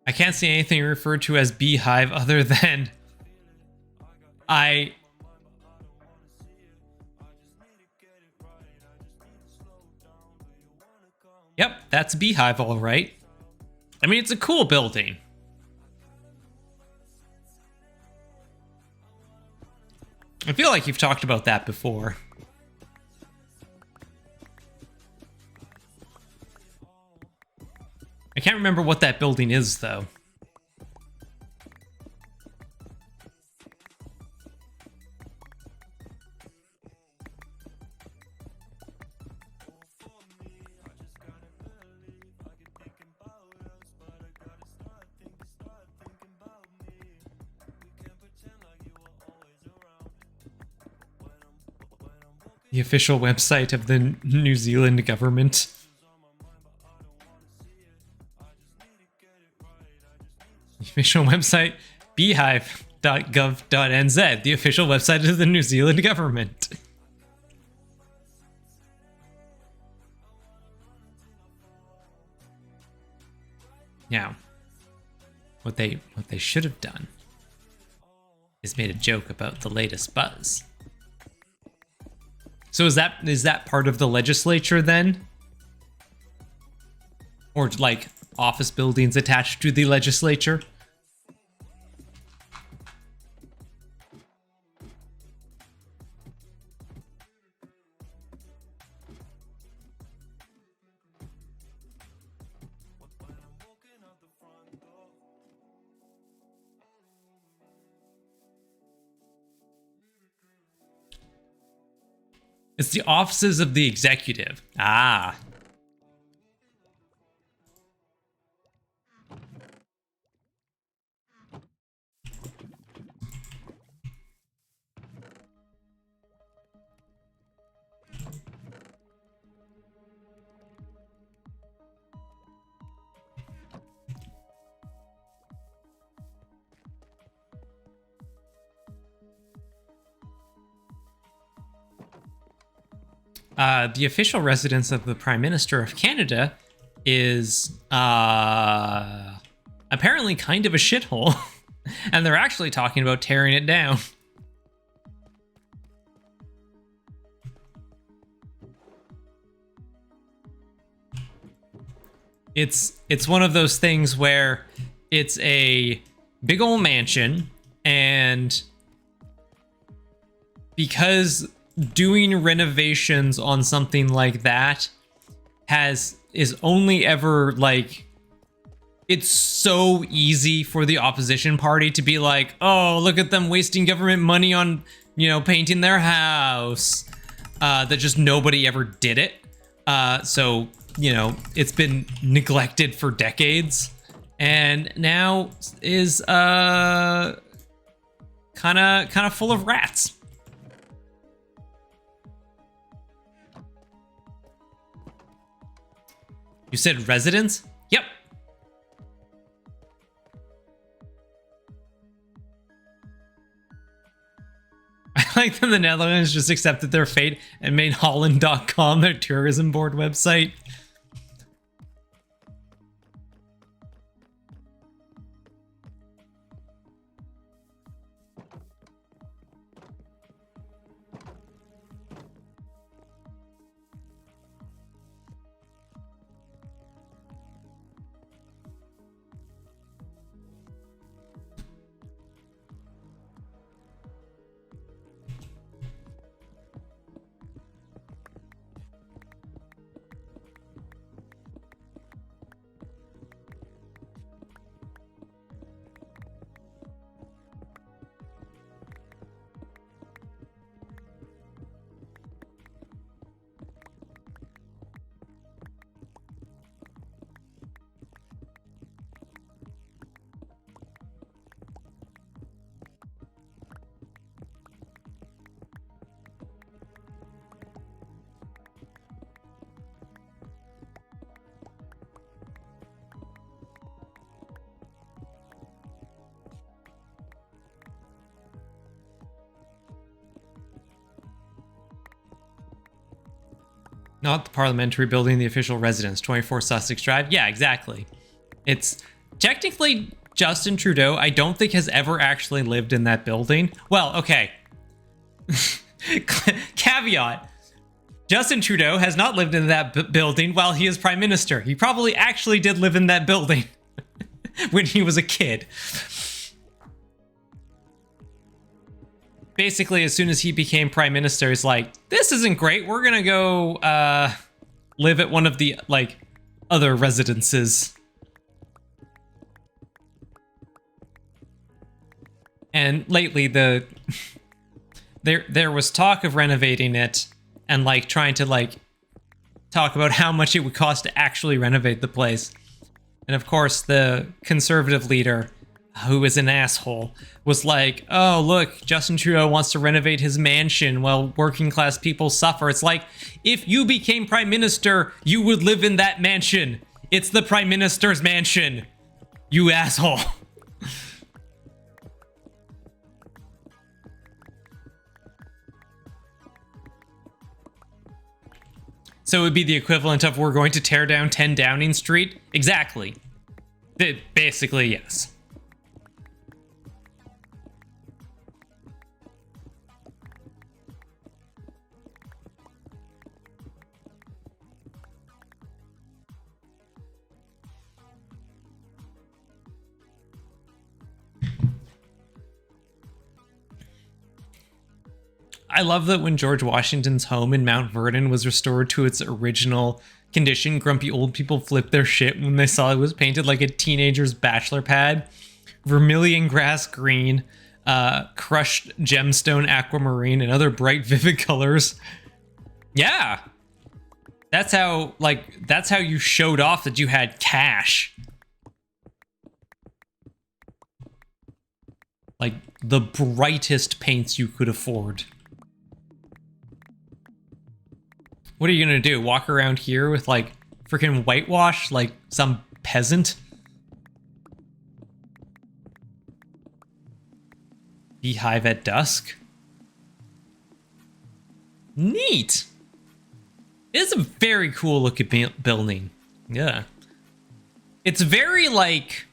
I can't see anything referred to as beehive other than Yep, that's beehive all right. I mean, it's a cool building. I feel like you've talked about that before. I can't remember what that building is, though. The official website of the New Zealand government. The official website, beehive.gov.nz, the official website of the New Zealand government. Now, what they should have done is made a joke about the latest buzz. So is that part of the legislature then? Or like office buildings attached to the legislature? It's the offices of the executive. Ah. The official residence of the Prime Minister of Canada is apparently kind of a shithole. And they're actually talking about tearing it down. It's one of those things where it's a big old mansion, and because doing renovations on something like that is only ever like, it's so easy for the opposition party to be like, oh, look at them wasting government money on, you know, painting their house, that just nobody ever did it. So, you know, it's been neglected for decades, and now is kind of full of rats. You said residents? Yep. I like that the Netherlands just accepted their fate and made Holland.com their tourism board website. Not the parliamentary building, the official residence, 24 Sussex Drive. Yeah, exactly. It's technically Justin Trudeau, I don't think has ever actually lived in that building. Well, okay. Caveat. Justin Trudeau has not lived in that building while he is prime minister. He probably actually did live in that building when he was a kid. Basically, as soon as he became prime minister, he's like, this isn't great. We're going to go live at one of the, like, other residences. And lately, there was talk of renovating it and, like, trying to, like, talk about how much it would cost to actually renovate the place. And, of course, the conservative leader, who is an asshole, was like, oh, look, Justin Trudeau wants to renovate his mansion while working class people suffer. It's like, if you became prime minister, you would live in that mansion. It's the prime minister's mansion, you asshole. So it would be the equivalent of, we're going to tear down 10 Downing Street? Exactly. Basically, yes. I love that when George Washington's home in Mount Vernon was restored to its original condition, grumpy old people flipped their shit when they saw it was painted like a teenager's bachelor pad. Vermilion grass green, crushed gemstone aquamarine, and other bright, vivid colors. Yeah. That's how you showed off that you had cash. Like, the brightest paints you could afford. What are you gonna do? Walk around here with, like, freaking whitewash like some peasant? Beehive at dusk? Neat! It's a very cool looking building. Yeah. It's very, like...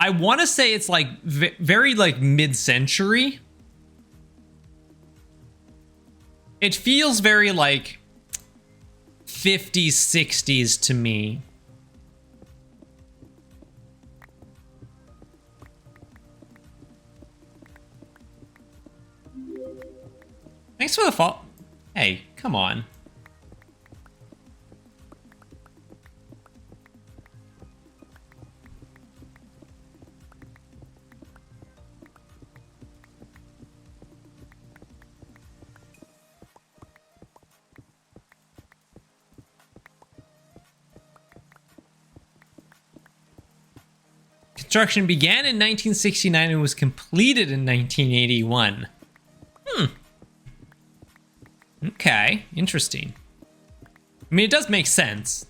I want to say it's, like, very, like, mid-century. It feels very, like, 50s, 60s to me. Thanks for the follow. Hey, come on. Construction began in 1969 and was completed in 1981. Okay, interesting. I mean, it does make sense.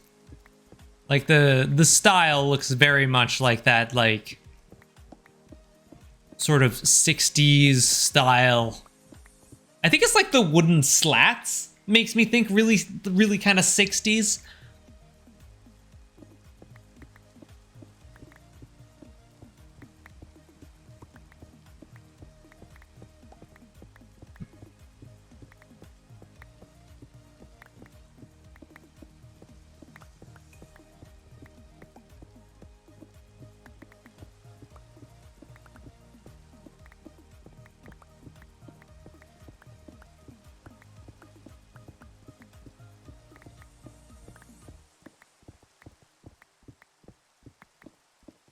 Like, the style looks very much like that, like, sort of 60s style. I think it's like the wooden slats makes me think really, really kind of 60s.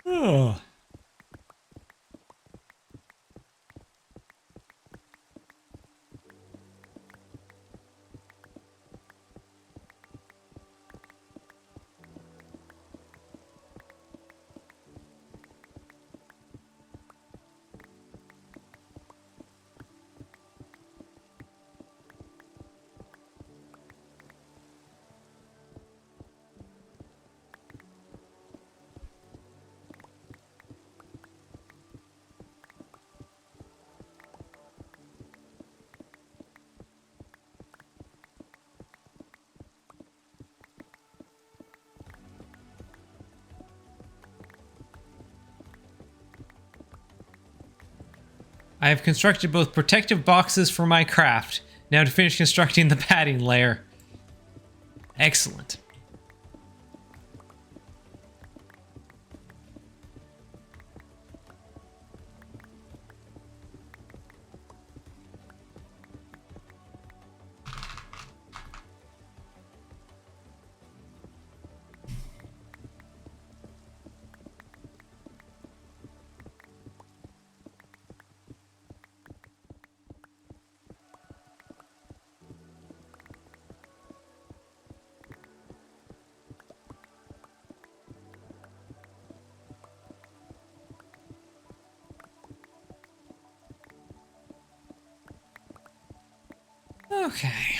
Oh. I have constructed both protective boxes for my craft. Now to finish constructing the padding layer. Excellent. Okay.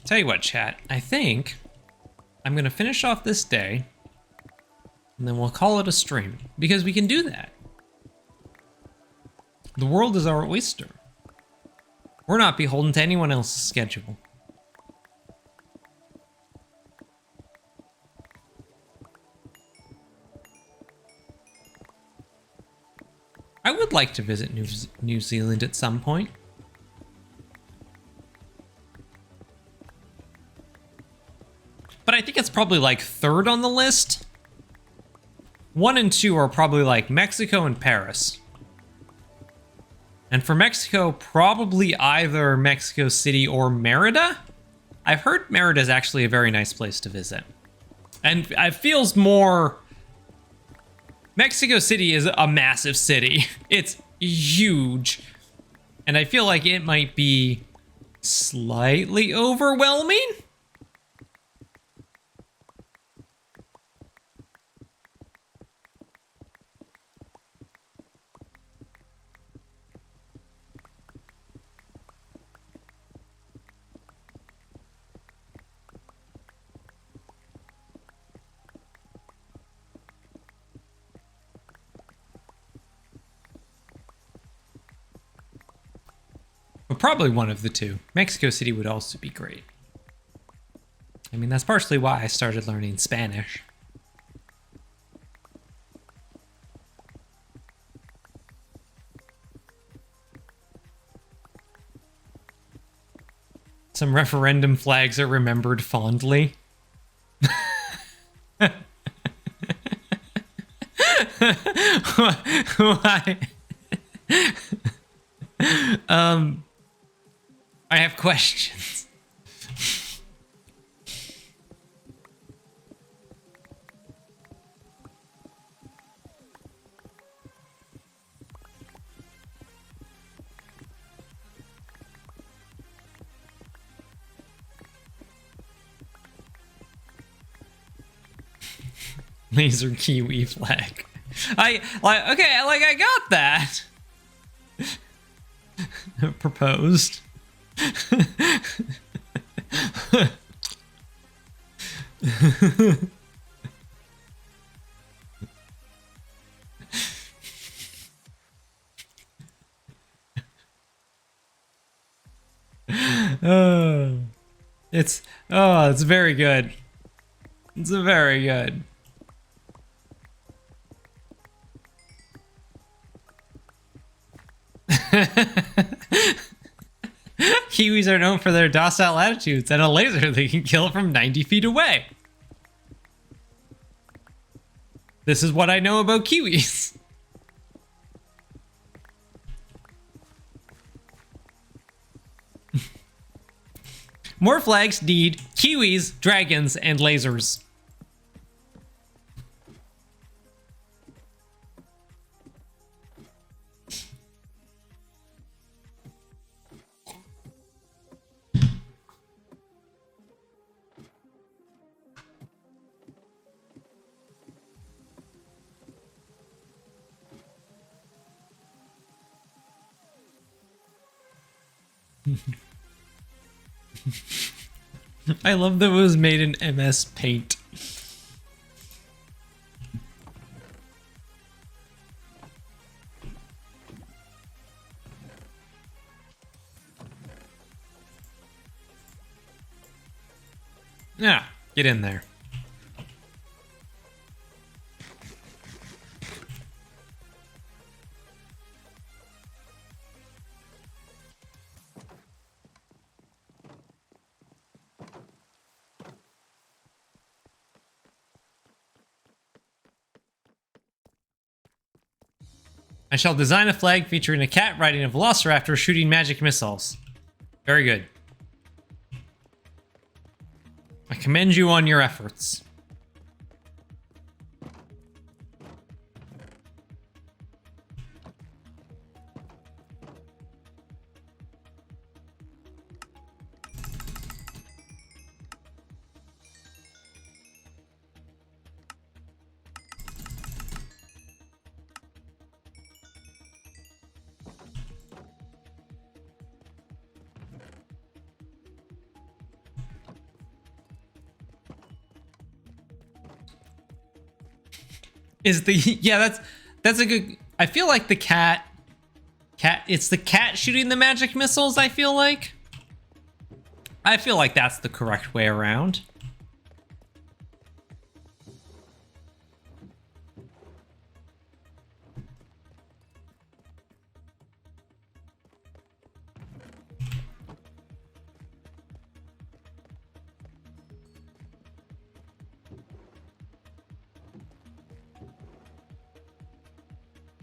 Tell you what, chat. I think I'm going to finish off this day, and then we'll call it a stream, because we can do that. The world is our oyster. We're not beholden to anyone else's schedule. I would like to visit New Zealand at some point. But I think it's probably like third on the list. 1 and 2 are probably like Mexico and Paris. And for Mexico, probably either Mexico City or Merida. I've heard Merida is actually a very nice place to visit. And it feels more... Mexico City is a massive city. It's huge. And I feel like it might be slightly overwhelming. But probably one of the two. Mexico City would also be great. I mean, that's partially why I started learning Spanish. Some referendum flags are remembered fondly. Why? I have questions. Laser Kiwi flag. I got that. Proposed. It's very good. It's very good. Kiwis are known for their docile attitudes and a laser they can kill from 90 feet away. This is what I know about Kiwis. More flags need Kiwis, dragons, and lasers. I love that it was made in MS Paint. Yeah, get in there. I shall design a flag featuring a cat riding a velociraptor shooting magic missiles. Very good. I commend you on your efforts. Is the yeah, that's a good. I feel like the cat it's the cat shooting the magic missiles, I feel like that's the correct way around.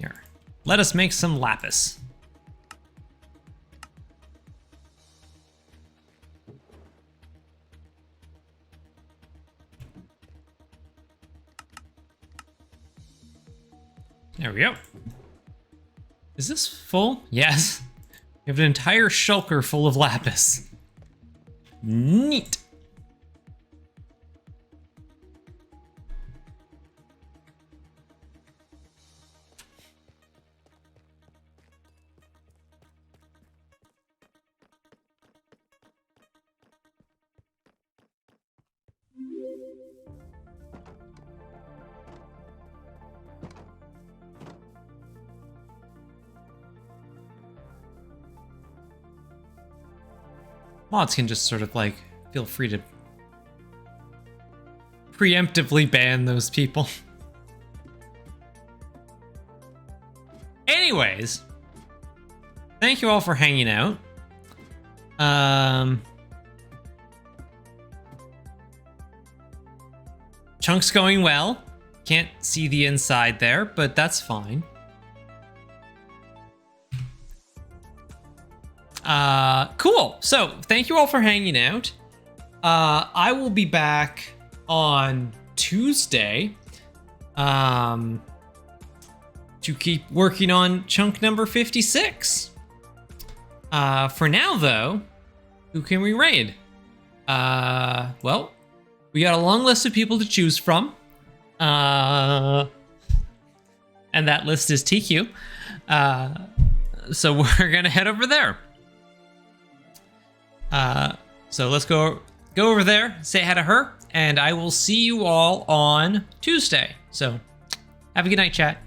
Here, let us make some lapis. There we go. Is this full? Yes. We have an entire shulker full of lapis. Neat. Mods can just sort of like feel free to preemptively ban those people. Anyways, thank you all for hanging out. Chunk's going well. Can't see the inside there, but that's fine. Cool. So thank you all for hanging out. I will be back on Tuesday to keep working on chunk number 56. For now, though, who can we raid? Well, we got a long list of people to choose from. And that list is TQ. So we're gonna head over there. So let's go over there, say hi to her, and I will see you all on Tuesday. So have a good night, chat.